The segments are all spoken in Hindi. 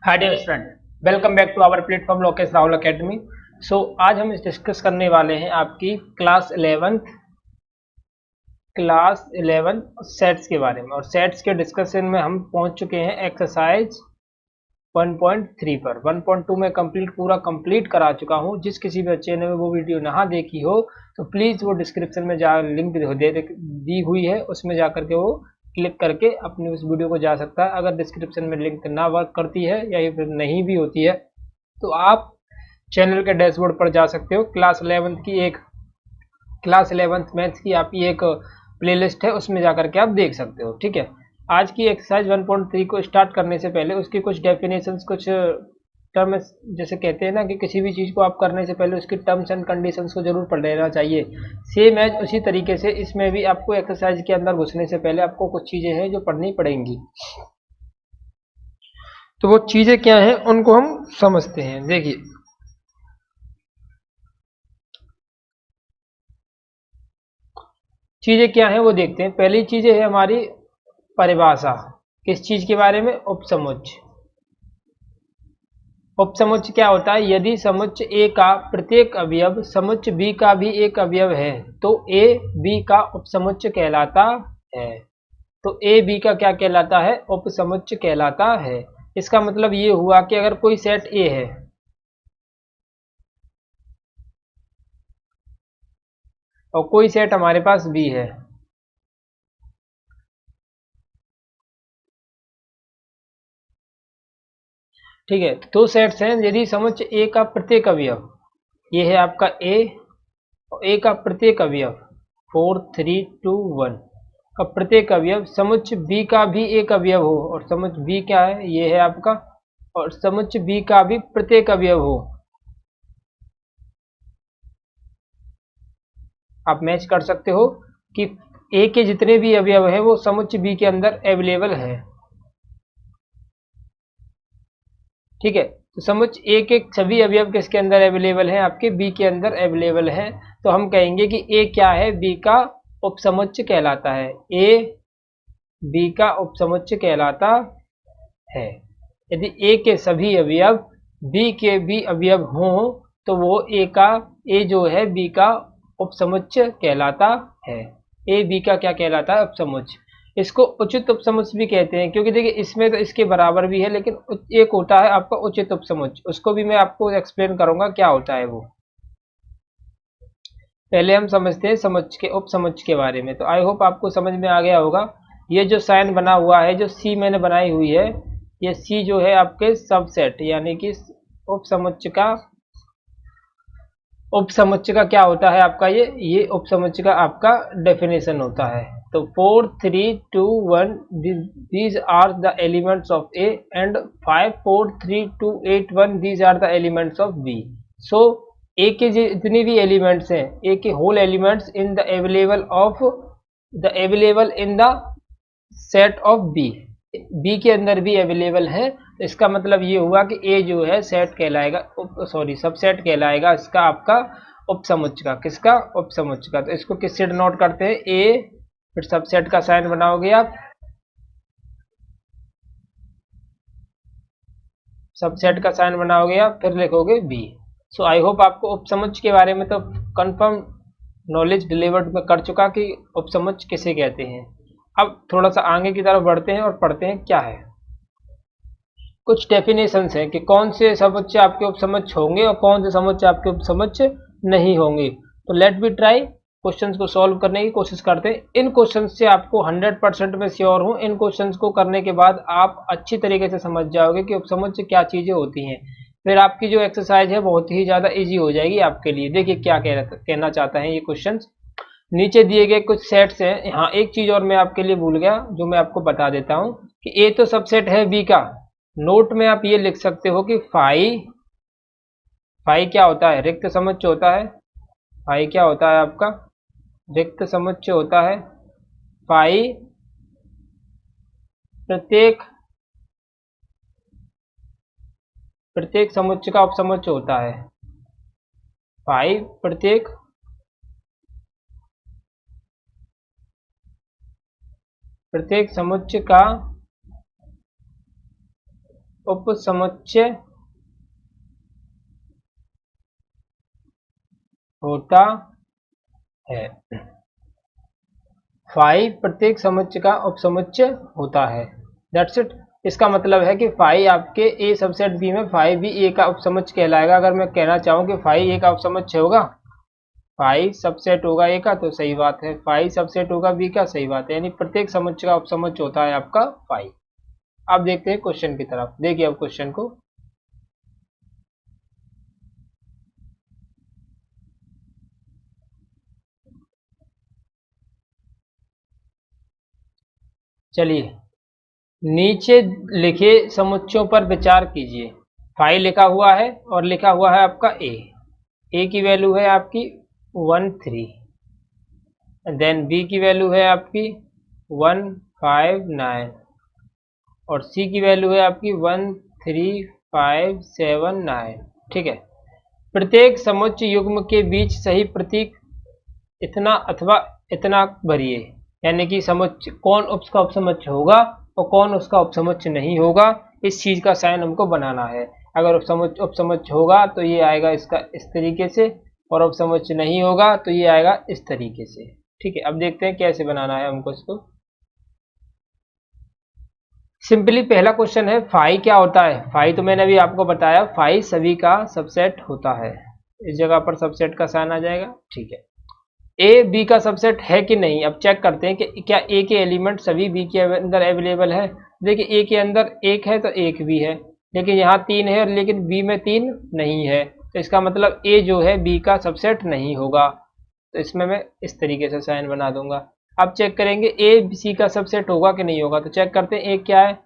Hi dear student, welcome back to our platform Lokesh Rahul academy. आज हम डिस्कस करने वाले हैं आपकी क्लास 11 सेट्स के बारे में। और सेट्स के डिस्कशन में हम पहुंच चुके हैं एक्सरसाइज 1.3 पर। 1.2 में पूरा कंप्लीट करा चुका हूं। जिस किसी भी बच्चे ने वो वीडियो ना देखी हो तो प्लीज़ वो डिस्क्रिप्शन में जा लिंक दी हुई है, उसमें जा करके वो क्लिक करके अपनी उस वीडियो को जा सकता है। अगर डिस्क्रिप्शन में लिंक ना वर्क करती है या फिर नहीं भी होती है तो आप चैनल के डैशबोर्ड पर जा सकते हो। क्लास 11th मैथ्स की आपकी एक प्लेलिस्ट है, उसमें जा करके आप देख सकते हो। ठीक है, आज की एक्सरसाइज 1.3 को स्टार्ट करने से पहले उसकी कुछ डेफिनेशंस, कुछ टर्म्स, जैसे कहते हैं ना कि किसी भी चीज़ को आप करने से पहले उसकी टर्म्स एंड कंडीशंस को जरूर पढ़ लेना चाहिए। सेम एज उसी तरीके से इसमें भी आपको एक्सरसाइज के अंदर घुसने से पहले आपको कुछ चीज़ें हैं जो पढ़नी पड़ेंगी। तो वो चीज़ें क्या हैं उनको हम समझते हैं। देखिए, चीज़ें क्या हैं वो देखते हैं। पहली चीज़ है हमारी परिभाषा। किस चीज़ के बारे में? उपसमुच्चय। उपसमुच्चय क्या होता है? यदि समुच्चय ए का प्रत्येक अवयव समुच्चय बी का भी एक अवयव है तो ए बी का उपसमुच्चय कहलाता है। तो ए बी का क्या कहलाता है? उपसमुच्चय कहलाता है। इसका मतलब ये हुआ कि अगर कोई सेट ए है और कोई सेट हमारे पास बी है, ठीक है, दो सेट्स हैं। यदि समुच्चय ए का प्रत्येक अवयव, ये है आपका ए, और ए का प्रत्येक अवयव 4 3 2 1 का प्रत्येक अवयव समुच्चय बी का भी एक अवयव हो, और समुच्चय बी क्या है? ये है आपका, और समुच्चय बी का भी प्रत्येक अवयव हो, आप मैच कर सकते हो कि ए के जितने भी अवयव हैं वो समुच्चय बी के अंदर अवेलेबल है। ठीक है, तो समुच्चय ए के सभी अवयव किसके अंदर अवेलेबल हैं? आपके बी के अंदर अवेलेबल हैं। तो हम कहेंगे कि ए क्या है? बी का उपसमुच्चय कहलाता है। ए बी का उपसमुच्चय कहलाता है। यदि ए के सभी अवयव बी के भी अवयव हों तो वो ए जो है बी का उपसमुच्चय कहलाता है। ए बी का क्या कहलाता है? उपसमुच्चय। इसको उचित उपसमुच्चय भी कहते हैं, क्योंकि देखिए इसमें तो इसके बराबर भी है, लेकिन एक होता है आपका उचित उपसमुच्चय, उसको भी मैं आपको एक्सप्लेन करूंगा क्या होता है वो। पहले हम समझते हैं समुच्चय के उपसमुच्चय के बारे में। तो आई होप आपको समझ में आ गया होगा। ये जो साइन बना हुआ है, जो सी मैंने बनाई हुई है, ये सी जो है आपके सबसेट, यानी कि उपसमुच्चय का क्या होता है आपका? ये उपसमुच्चय का आपका डेफिनेशन होता है। तो 4 3 2 1 these are the elements of A, and 5 4 3 2 8 1 these are the elements of B. So ए के जितने भी एलिमेंट्स हैं, ए के whole elements in the available in the set of B, B के अंदर भी अवेलेबल है। तो इसका मतलब ये हुआ कि ए जो है सेट कहलाएगा, सबसेट कहलाएगा इसका आपका उपसमुच्चय का। किसका? उपसमुच्चय का। तो इसको किससे डिनोट करते हैं? ए, फिर सबसेट का साइन बनाओगे आप, सबसेट का साइन बनाओगे आप, फिर लिखोगे बी। सो आई होप आपको उपसमुच्चय के बारे में तो कंफर्म नॉलेज डिलीवर्ड में कर चुका कि उपसमुच्चय किसे कहते हैं। अब थोड़ा सा आगे की तरफ बढ़ते हैं और पढ़ते हैं क्या है। कुछ डेफिनेशंस हैं कि कौन से समुच्चय आपके उपसमुच्चय होंगे और कौन से समुच्चय आपके उपसमुच्चय नहीं होंगे। तो लेट बी ट्राई क्वेश्चंस को सॉल्व करने की कोशिश करते हैं। इन क्वेश्चंस से आपको 100% में श्योर हूं, इन क्वेश्चंस को करने के बाद आप अच्छी तरीके से समझ जाओगे कि उपसमुच्चय क्या चीजें होती हैं। फिर आपकी जो एक्सरसाइज है बहुत ही ज्यादा इजी हो जाएगी आपके लिए। देखिए क्या कहना चाहता है ये क्वेश्चन। नीचे दिए गए कुछ सेट्स हैं। यहाँ एक चीज और मैं आपके लिए भूल गया, जो मैं आपको बता देता हूँ कि ए तो सबसेट है बी का। नोट में आप ये लिख सकते हो कि फाई क्या होता है? रिक्त समुच्चय होता है। फाई क्या होता है आपका? रिक्त समुच्चय होता है। फाई प्रत्येक समुच्चय का उपसमुच्चय होता है। फाई प्रत्येक समुच्चय का उपसमुच्चय होता है। फाई प्रत्येक समुच्चय का उपसमुच्चय होता है। That's it. इसका मतलब है कि फाई आपके ए सबसेट बी में फाई भी ए का उपसमुच्चय कहलाएगा। अगर मैं कहना चाहूँ कि फाई ए का उपसमुच्चय होगा, फाई सबसेट होगा ए का, तो सही बात है। फाई सबसेट होगा बी का, सही बात है। यानी प्रत्येक समुच्चय का उपसमुच्चय होता है आपका फाई। अब देखते हैं क्वेश्चन की तरफ। देखिए अब क्वेश्चन को, चलिए नीचे लिखे समुच्चयों पर विचार कीजिए। फाई लिखा हुआ है और लिखा हुआ है आपका ए की वैल्यू है आपकी 13, देन बी की वैल्यू है आपकी 159 और सी की वैल्यू है आपकी 13579। ठीक है। प्रत्येक समुच्चय युग्म के बीच सही प्रतीक इतना अथवा इतना भरिए, यानी कि समुच्चय कौन उसका उपसमुच्चय होगा और कौन उसका उपसमुच्चय नहीं होगा, इस चीज का साइन हमको बनाना है। अगर उपसमुच्चय होगा तो ये आएगा इसका इस तरीके से, और उपसमुच्चय नहीं होगा तो ये आएगा इस तरीके से। ठीक है। अब देखते हैं कैसे बनाना है हमको इसको। सिंपली पहला क्वेश्चन है फाई क्या होता है। फाई तो मैंने अभी आपको बताया, फाई सभी का सबसेट होता है। इस जगह पर सबसेट का साइन आ जाएगा। ठीक है। ए बी का सबसेट है कि नहीं, अब चेक करते हैं कि क्या ए के एलिमेंट सभी बी के अंदर अवेलेबल है। देखिए ए के अंदर एक है तो एक भी है, लेकिन यहाँ 3 है लेकिन बी में 3 नहीं है, तो इसका मतलब ए जो है बी का सबसेट नहीं होगा। तो इसमें मैं इस तरीके से साइन बना दूंगा। अब चेक करेंगे ए सी का सबसेट होगा कि नहीं होगा, तो चेक करते हैं। ए क्या है,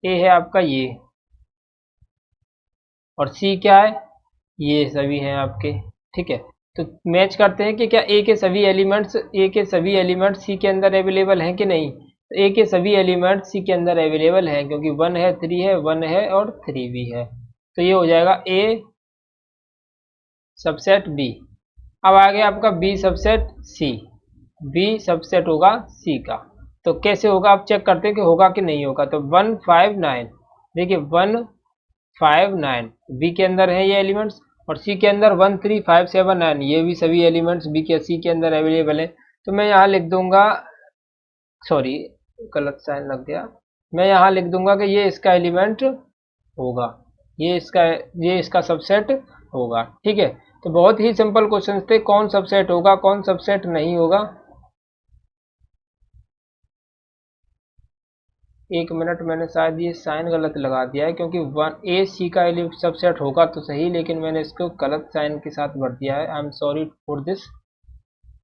ए है आपका ये, और सी क्या है, ये सभी हैं आपके। ठीक है। तो मैच करते हैं कि क्या ए के सभी एलिमेंट्स सी के अंदर अवेलेबल हैं कि नहीं। तो ए के सभी एलिमेंट्स सी के अंदर अवेलेबल हैं, क्योंकि 1 है 3 है 1 है और 3 भी है। तो ये हो जाएगा ए सबसेट बी। अब आ गया आपका बी सबसेट सी। बी सबसेट होगा सी का, तो कैसे होगा आप चेक करते हैं कि होगा कि नहीं होगा। तो 159, देखिए 159 बी के अंदर है ये एलिमेंट्स, और सी के अंदर 13579, ये भी सभी एलिमेंट्स बी के सी के अंदर अवेलेबल है। तो मैं यहाँ लिख दूंगा, सॉरी गलत साइन लग गया, मैं यहाँ लिख दूंगा कि ये इसका एलिमेंट होगा, ये इसका सबसेट होगा। ठीक है। तो बहुत ही सिंपल क्वेश्चन थे, कौन सबसेट होगा कौन सबसेट नहीं होगा। एक मिनट, मैंने शायद ये साइन गलत लगा दिया है, क्योंकि ए सी का सबसेट होगा तो सही, लेकिन मैंने इसको गलत साइन के साथ भर दिया है। I am sorry for this.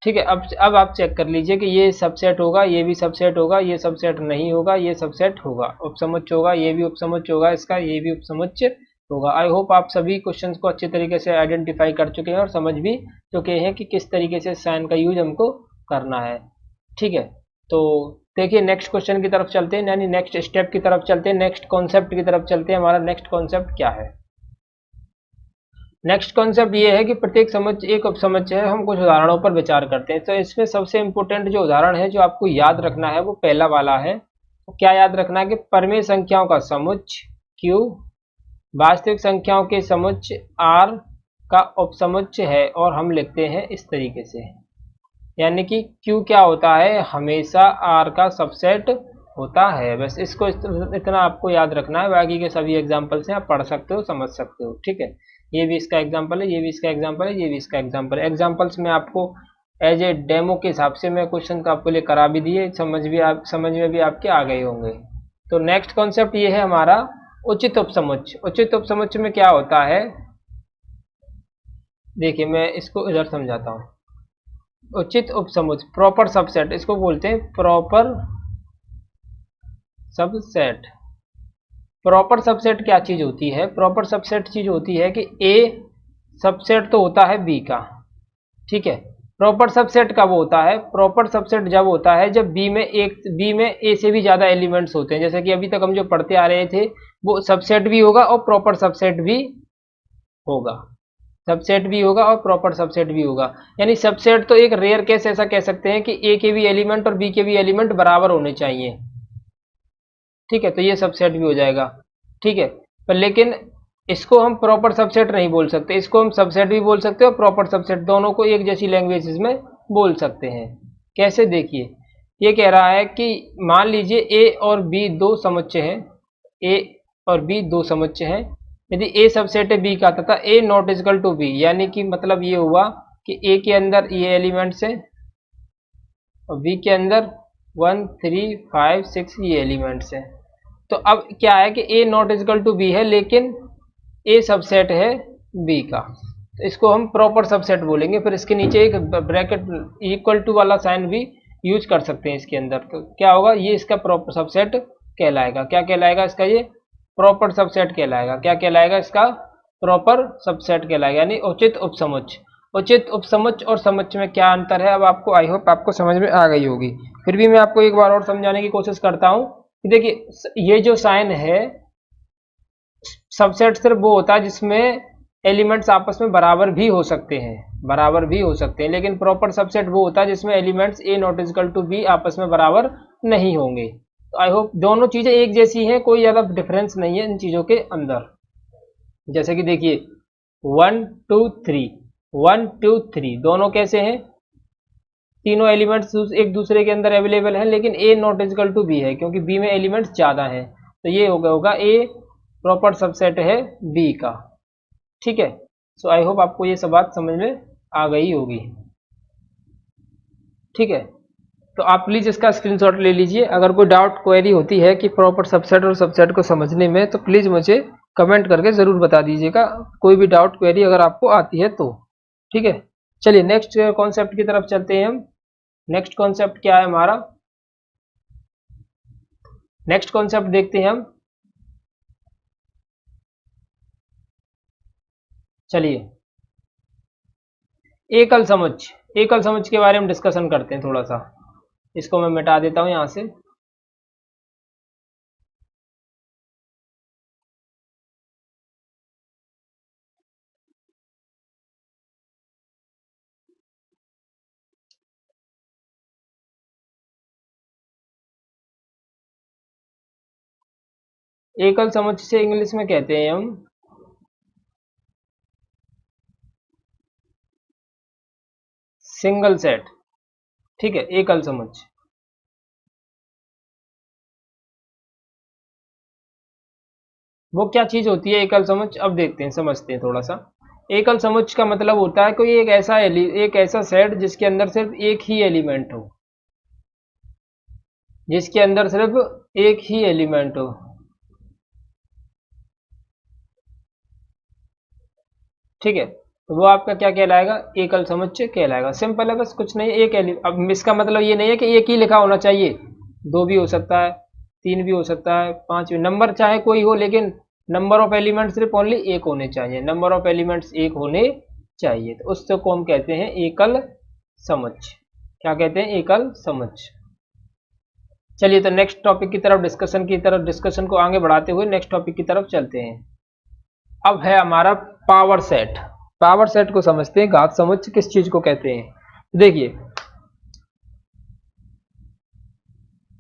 ठीक है। अब आप चेक कर लीजिए कि ये सबसेट होगा, ये भी सबसेट होगा, ये सबसेट नहीं होगा, ये सबसेट होगा, उपसमुच्चय होगा, ये भी उपसमुच्चय होगा इसका, ये भी उपसमुच्चय होगा। आई होप आप सभी क्वेश्चंस को अच्छे तरीके से आइडेंटिफाई कर चुके हैं और समझ भी चुके हैं कि किस तरीके से साइन का यूज हमको करना है। ठीक है। तो देखिए नेक्स्ट क्वेश्चन की तरफ चलते हैं, यानी नेक्स्ट स्टेप की तरफ चलते हैं, नेक्स्ट कॉन्सेप्ट की तरफ चलते हैं। हमारा नेक्स्ट कॉन्सेप्ट क्या है। नेक्स्ट कॉन्सेप्ट ये है कि प्रत्येक समुच्चय एक उपसमुच्चय है। हम कुछ उदाहरणों पर विचार करते हैं। तो इसमें सबसे इंपॉर्टेंट जो उदाहरण है जो आपको याद रखना है वो पहला वाला है। तो क्या याद रखना है कि परमेय संख्याओं का समुच्चय Q वास्तविक संख्याओं के समुच्चय R का उपसमुच्चय है, और हम लिखते हैं इस तरीके से, यानी कि Q क्या होता है, हमेशा R का सबसेट होता है। बस इसको इतना आपको याद रखना है, बाकी के सभी एग्जाम्पल से आप पढ़ सकते हो, समझ सकते हो। ठीक है। ये भी इसका एग्जाम्पल है, ये भी इसका एग्जाम्पल है, ये भी इसका एग्जाम्पल है। एग्जाम्पल्स में आपको एज ए डेमो के हिसाब से मैं क्वेश्चन का आपको लिए करा भी दिए, समझ में भी आपके आ गए होंगे। तो नेक्स्ट कॉन्सेप्ट ये है हमारा उचित उपसमुच्चय। उचित उपसमुच्चय में क्या होता है, देखिए मैं इसको इधर समझाता हूँ। उचित उपसमुच्चय प्रॉपर सबसेट, इसको बोलते हैं प्रॉपर सबसेट। प्रॉपर सबसेट क्या चीज होती है, प्रॉपर सबसेट चीज होती है कि ए सबसेट तो होता है बी का। ठीक है। प्रॉपर सबसेट कब होता है, प्रॉपर सबसेट जब होता है जब बी में ए से भी ज्यादा एलिमेंट्स होते हैं। जैसे कि अभी तक हम जो पढ़ते आ रहे थे वो सबसेट भी होगा और प्रॉपर सबसेट भी होगा, सबसेट भी होगा और प्रॉपर सबसेट भी होगा। यानी सबसेट तो एक रेयर केस ऐसा कह सकते हैं कि ए के भी एलिमेंट और बी के भी एलिमेंट बराबर होने चाहिए। ठीक है। तो ये सबसेट भी हो जाएगा। ठीक है। पर लेकिन इसको हम प्रॉपर सबसेट नहीं बोल सकते, इसको हम सबसेट भी बोल सकते हैं और प्रॉपर सबसेट, दोनों को एक जैसी लैंग्वेजेस में बोल सकते हैं। कैसे, देखिए ये कह रहा है कि मान लीजिए ए और बी दो समुच्चय हैं, ए और बी दो समुच्चय हैं, यदि ए सबसेट है बी का तथा ए नॉट इक्वल टू बी, यानी कि मतलब ये हुआ कि ए के अंदर ये एलिमेंट्स है और बी के अंदर 1 3 5 6 ये एलिमेंट्स हैं। तो अब क्या है कि ए नॉट इक्वल टू बी है लेकिन ए सबसेट है बी का, तो इसको हम प्रॉपर सबसेट बोलेंगे। फिर इसके नीचे एक ब्रैकेट इक्वल टू वाला साइन भी यूज कर सकते हैं इसके अंदर, तो क्या होगा, ये इसका प्रॉपर सबसेट कहलाएगा। क्या कहलाएगा इसका, ये प्रॉपर सबसेट कहलाएगा। क्या कहलाएगा, इसका प्रॉपर सबसेट कहलाएगा, यानी उचित उपसमुच्चय। उचित उपसमुच्चय और समुच्चय में क्या अंतर है, अब आपको आई होप आपको समझ में आ गई होगी। फिर भी मैं आपको एक बार और समझाने की कोशिश करता हूँ। देखिए ये जो साइन है, सबसेट सिर्फ वो होता है जिसमें एलिमेंट्स आपस में बराबर भी हो सकते हैं, बराबर भी हो सकते हैं, लेकिन प्रॉपर सबसेट वो होता है जिसमें elements A not equal to B आपस में बराबर नहीं होंगे। तो आई होप दोनों चीजें एक जैसी हैं, कोई ज्यादा डिफरेंस नहीं है इन चीजों के अंदर। जैसे कि देखिए 1 2 3 1 2 3 दोनों कैसे हैं, तीनों एलिमेंट्स एक दूसरे के अंदर अवेलेबल हैं, लेकिन ए नॉट इक्वल टू बी है क्योंकि बी में एलिमेंट्स ज्यादा हैं, तो ये होगा ए प्रॉपर सबसेट है बी का। ठीक है, सो आई होप आपको ये सब बात समझ में आ गई होगी। ठीक है, तो आप प्लीज इसका स्क्रीनशॉट ले लीजिए। अगर कोई डाउट क्वेरी होती है कि प्रॉपर सबसेट और सबसेट को समझने में, तो प्लीज मुझे कमेंट करके जरूर बता दीजिएगा, कोई भी डाउट क्वेरी अगर आपको आती है तो। ठीक है, चलिए नेक्स्ट कॉन्सेप्ट की तरफ चलते हैं हम। नेक्स्ट कॉन्सेप्ट क्या है हमारा, नेक्स्ट कॉन्सेप्ट देखते हैं हम। चलिए एकल समुच्चय, एकल समुच्चय के बारे में डिस्कशन करते हैं थोड़ा सा। इसको मैं मिटा देता हूं यहां से। एकल समुच्चय से इंग्लिश में कहते हैं हम सिंगल सेट। ठीक है, एकल समुच्चय। वो क्या चीज होती है एकल समुच्चय, अब देखते हैं, समझते हैं थोड़ा सा। एकल समुच्चय का मतलब होता है कोई एक ऐसा सेट जिसके अंदर सिर्फ एक ही एलिमेंट हो, जिसके अंदर सिर्फ एक ही एलिमेंट हो। ठीक है, तो वो आपका क्या कहलाएगा, एकल समुच्चय कहलाएगा। सिंपल है, बस कुछ नहीं, अब इसका मतलब ये नहीं है कि एक ही लिखा होना चाहिए, दो भी हो सकता है, तीन भी हो सकता है, पांच भी, नंबर चाहे कोई हो, लेकिन नंबर ऑफ एलिमेंट्स सिर्फ ओनली एक होने चाहिए, नंबर ऑफ एलिमेंट्स एक होने चाहिए, तो उससे को हम कहते हैं एकल समुच्चय। क्या कहते हैं, एकल समुच्चय। चलिए तो नेक्स्ट टॉपिक की तरफ डिस्कशन को आगे बढ़ाते हुए नेक्स्ट टॉपिक की तरफ चलते हैं। अब है हमारा पावर सेट। पावर सेट को समझते हैं, घात समुच्चय किस चीज को कहते हैं। देखिए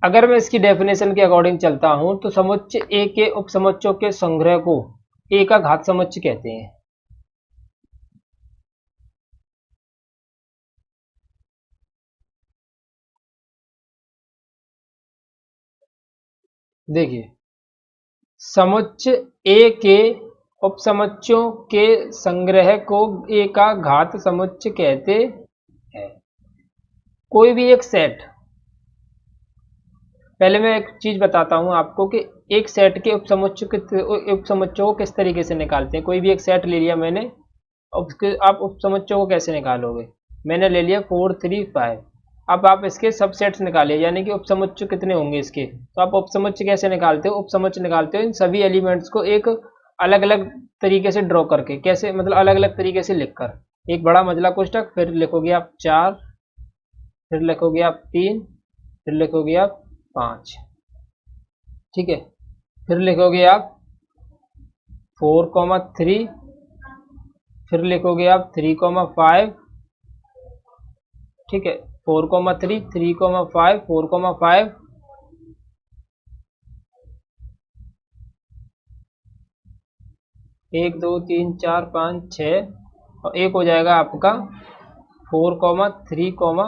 अगर मैं इसकी डेफिनेशन के अकॉर्डिंग चलता हूं तो समुच्चय ए के उपसमुच्चयों के संग्रह को ए का घात समुच्चय कहते हैं। देखिए समुच्चय ए के उपसमुच्चयों के संग्रह को ए का घात समुच्चय कहते हैं। कोई भी एक सेट, पहले मैं एक चीज बताता हूं आपको कि एक सेट के उपसमुच्चयों को किस तरीके से निकालते हैं। कोई भी एक सेट ले लिया मैंने, उसके आप उपसमुच्चयों को कैसे निकालोगे, मैंने ले लिया 4 3 5। अब आप इसके सबसेट्स निकालिए, यानी कि उपसमुच्चय कितने होंगे इसके, तो आप उपसमुच्चय कैसे निकालते हो, उपसमुच्चय निकालते हो इन सभी एलिमेंट्स को एक अलग अलग तरीके से ड्रॉ करके। कैसे मतलब, अलग अलग तरीके से लिखकर, एक बड़ा मंझला कोष्ठक, फिर लिखोगे आप 4, फिर लिखोगे आप 3, फिर लिखोगे आप 5। ठीक है, फिर लिखोगे आप 4 3, फिर लिखोगे आप 3 5। ठीक है, 4 3 3 5 4 5, 1 2 3 4 5 6 और एक हो जाएगा आपका 4, 3,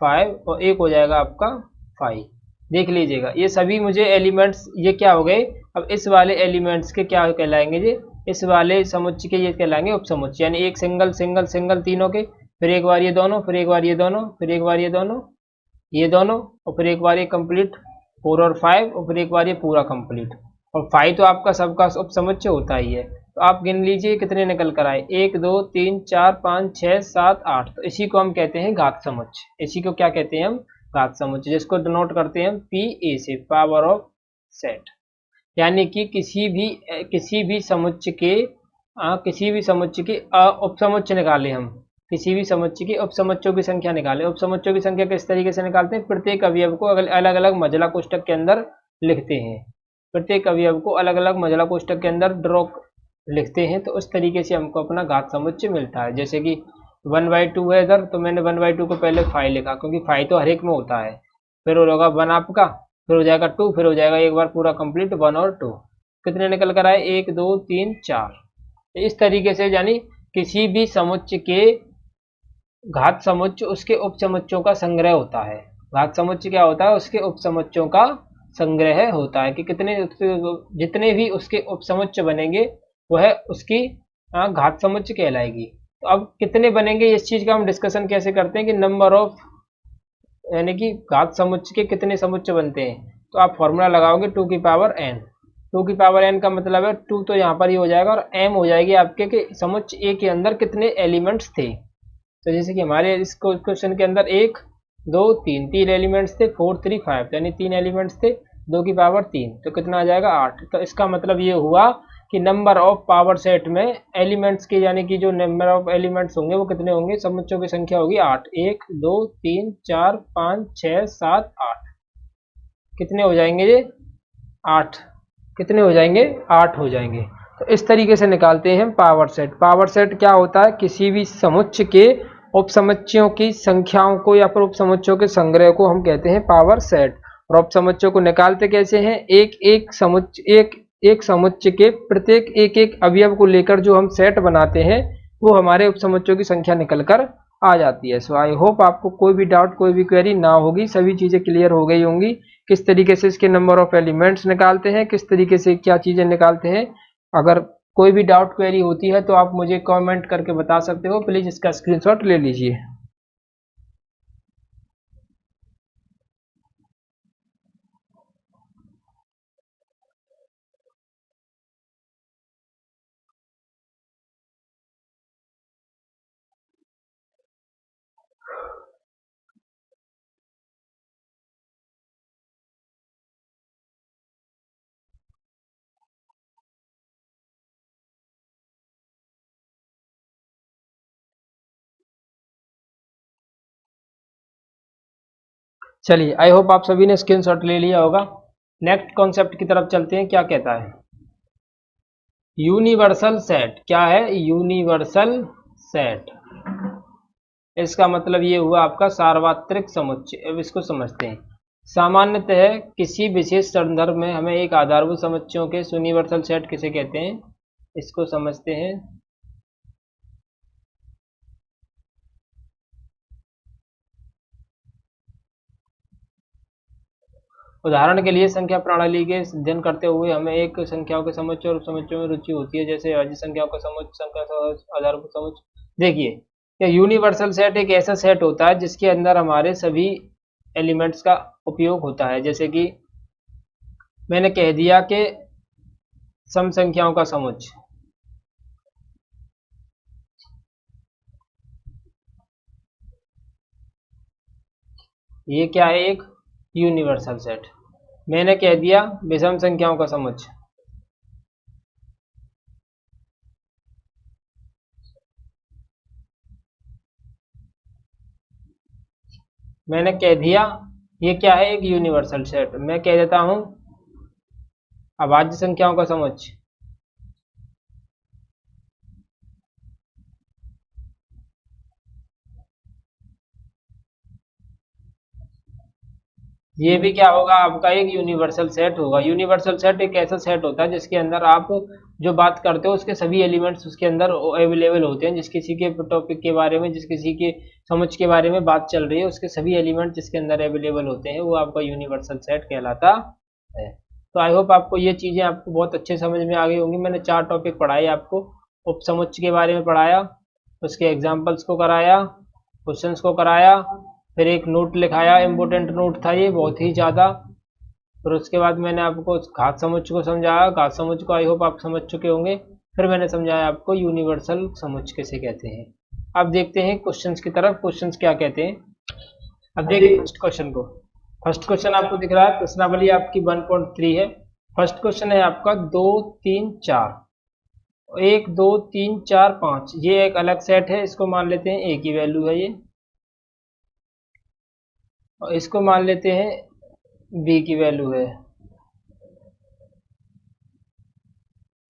5 और एक हो जाएगा आपका 5। देख लीजिएगा ये सभी मुझे एलिमेंट्स ये क्या हो गए। अब इस वाले एलिमेंट्स के क्या कहलाएंगे ये, इस वाले समुच्चय के ये कहलाएंगे उपसमुच्चय, यानी एक सिंगल सिंगल सिंगल तीनों के, फिर एक बार ये दोनों, फिर एक बार ये दोनों, फिर एक बार ये दोनों, ये दोनों और फिर एक बार ये कंप्लीट 4 और 5 और फिर एक बार ये पूरा कंप्लीट। और 5 तो आपका सबका उपसमुच्चय होता ही है। तो आप गिन लीजिए कितने निकल कर आए, 1 2 3 4 5 6 7 8। तो इसी को हम कहते हैं घात समुच्चय। इसी को क्या कहते हैं हम, घात समुच्चय, जिसको डिनोट करते हैं हम पी ए से, पावर ऑफ सेट। यानी कि किसी भी समुच्चय के उपसमुच्चय निकाले हम, किसी भी समुच्चय के उपसमुच्चयों की संख्या निकाले। उपसमुच्चयों की संख्या किस तरीके से निकालते हैं, प्रत्येक अवयव को अलग अलग मझला कोष्ठक के अंदर लिखते हैं, प्रत्येक अवयव को अलग अलग मझला कोष्ठक के अंदर ड्रॉ लिखते हैं। तो उस तरीके से हमको अपना घात समुच्चय मिलता है। जैसे कि 1/2 है इधर, तो मैंने 1/2 को पहले 5 लिखा, क्योंकि 5 तो हर एक में होता है। फिर होगा 1 आपका, फिर हो जाएगा 2, फिर हो जाएगा एक बार पूरा कंप्लीट 1 और 2। कितने निकल कर आए, 1 2 3 4। इस तरीके से यानी किसी भी समुच्चय के घात समुच्चय उसके उपसमुच्चयों का संग्रह होता है। घात समुच्चय क्या होता है, उसके उपसमुच्चयों का संग्रह होता है कि कितने जितने भी उसके उपसमुच्चय बनेंगे वह उसकी घात समुच्चय कहलाएगी। तो अब कितने बनेंगे इस चीज का हम डिस्कशन कैसे करते हैं कि नंबर ऑफ, यानी कि घात समुच्चय के कितने समुच्चय बनते हैं। तो आप फॉर्मूला लगाओगे 2 की पावर n। 2 की पावर n का मतलब है 2 तो यहाँ पर ही हो जाएगा और m हो जाएगी आपके कि समुच्चय a के अंदर कितने एलिमेंट्स थे। तो जैसे कि हमारे इस क्वेश्चन के अंदर 1 2 3 तीन एलिमेंट्स थे, 4 3 5 यानी 3 एलिमेंट्स थे, 2 की पावर 3 तो कितना आ जाएगा 8। तो इसका मतलब ये हुआ कि नंबर ऑफ पावर सेट में एलिमेंट्स के, यानी कि जो नंबर ऑफ एलिमेंट्स होंगे वो कितने होंगे, समुच्चयों की संख्या होगी 8। 1 2 3 4 5 6 7 8। कितने हो जाएंगे ये, 8। कितने हो जाएंगे, 8 हो जाएंगे। तो इस तरीके से निकालते हैं पावर सेट। पावर सेट क्या होता है, किसी भी समुच्चय के उपसमुच्चयों की संख्याओं को या फिर उपसमुच्चयों के संग्रह को हम कहते हैं पावर सेट। और उपसमुच्चयों को निकालते कैसे हैं, एक समुच्चय के प्रत्येक एक एक अवयव को लेकर जो हम सेट बनाते हैं वो हमारे उपसमुच्चयों की संख्या निकल कर आ जाती है। सो आई होप आपको कोई भी डाउट कोई भी क्वेरी ना होगी, सभी चीजें क्लियर हो गई होंगी। किस तरीके से इसके नंबर ऑफ एलिमेंट्स निकालते हैं, किस तरीके से क्या चीजें निकालते हैं। अगर कोई भी डाउट क्वेरी होती है तो आप मुझे कमेंट करके बता सकते हो, प्लीज इसका स्क्रीनशॉट ले लीजिए। चलिए आई होप आप सभी ने स्क्रीनशॉट ले लिया होगा। नेक्स्ट कॉन्सेप्ट की तरफ चलते हैं, क्या कहता है यूनिवर्सल सेट। क्या है यूनिवर्सल सेट, इसका मतलब ये हुआ आपका सार्वत्रिक समुच्चय। अब इसको समझते हैं। सामान्यतः किसी विशेष संदर्भ में हमें एक आधारभूत समुच्चयों के यूनिवर्सल सेट किसे कहते हैं, इसको समझते हैं। उदाहरण के लिए संख्या प्रणाली के अध्ययन करते हुए हमें एक संख्याओं के समुच्चय और समुच्चयों में रुचि होती है, जैसे अजीब संख्याओं का समुच्चय, संख्या आधारभूत समुच्चय। देखिए ये यूनिवर्सल सेट एक ऐसा सेट होता है जिसके अंदर हमारे सभी एलिमेंट्स का उपयोग होता है। जैसे कि मैंने कह दिया कि सम संख्याओं का समुच्चय, ये क्या है, एक यूनिवर्सल सेट। मैंने कह दिया विषम संख्याओं का समुच्चय, मैंने कह दिया ये क्या है, एक यूनिवर्सल सेट। मैं कह देता हूं अभाज्य संख्याओं का समुच्चय, ये भी क्या होगा आपका एक यूनिवर्सल सेट होगा। यूनिवर्सल सेट एक ऐसा सेट होता है जिसके अंदर आप जो बात करते हो उसके सभी एलिमेंट्स उसके अंदर अवेलेबल होते हैं। जिस किसी के टॉपिक के बारे में, जिस किसी के समझ के बारे में बात चल रही है, उसके सभी एलिमेंट जिसके अंदर अवेलेबल होते हैं वो आपका यूनिवर्सल सेट कहलाता है। तो आई होप आपको ये चीज़ें आपको बहुत अच्छे समझ में आ गई होंगी। मैंने 4 टॉपिक पढ़ाए आपको। उपसमुच्चय के बारे में पढ़ाया, उसके एग्जाम्पल्स को कराया, क्वेश्चंस को कराया, फिर एक नोट लिखाया, इम्पोर्टेंट नोट था ये बहुत ही ज़्यादा। फिर उसके बाद मैंने आपको घात समुच्चय को समझाया। घात समुच्चय को आई होप आप समझ चुके होंगे। फिर मैंने समझाया आपको यूनिवर्सल समुच्चय किसे कहते हैं। अब देखते हैं क्वेश्चंस की तरफ, क्वेश्चंस क्या कहते हैं। अब देखिए फर्स्ट क्वेश्चन को। फर्स्ट क्वेश्चन आपको दिख रहा है, प्रश्नावली आपकी 1.3 है। फर्स्ट क्वेश्चन है आपका 2 3 4, 1 2 3 4 5, ये एक अलग सेट है, इसको मान लेते हैं ए की वैल्यू है ये, और इसको मान लेते हैं बी की वैल्यू है।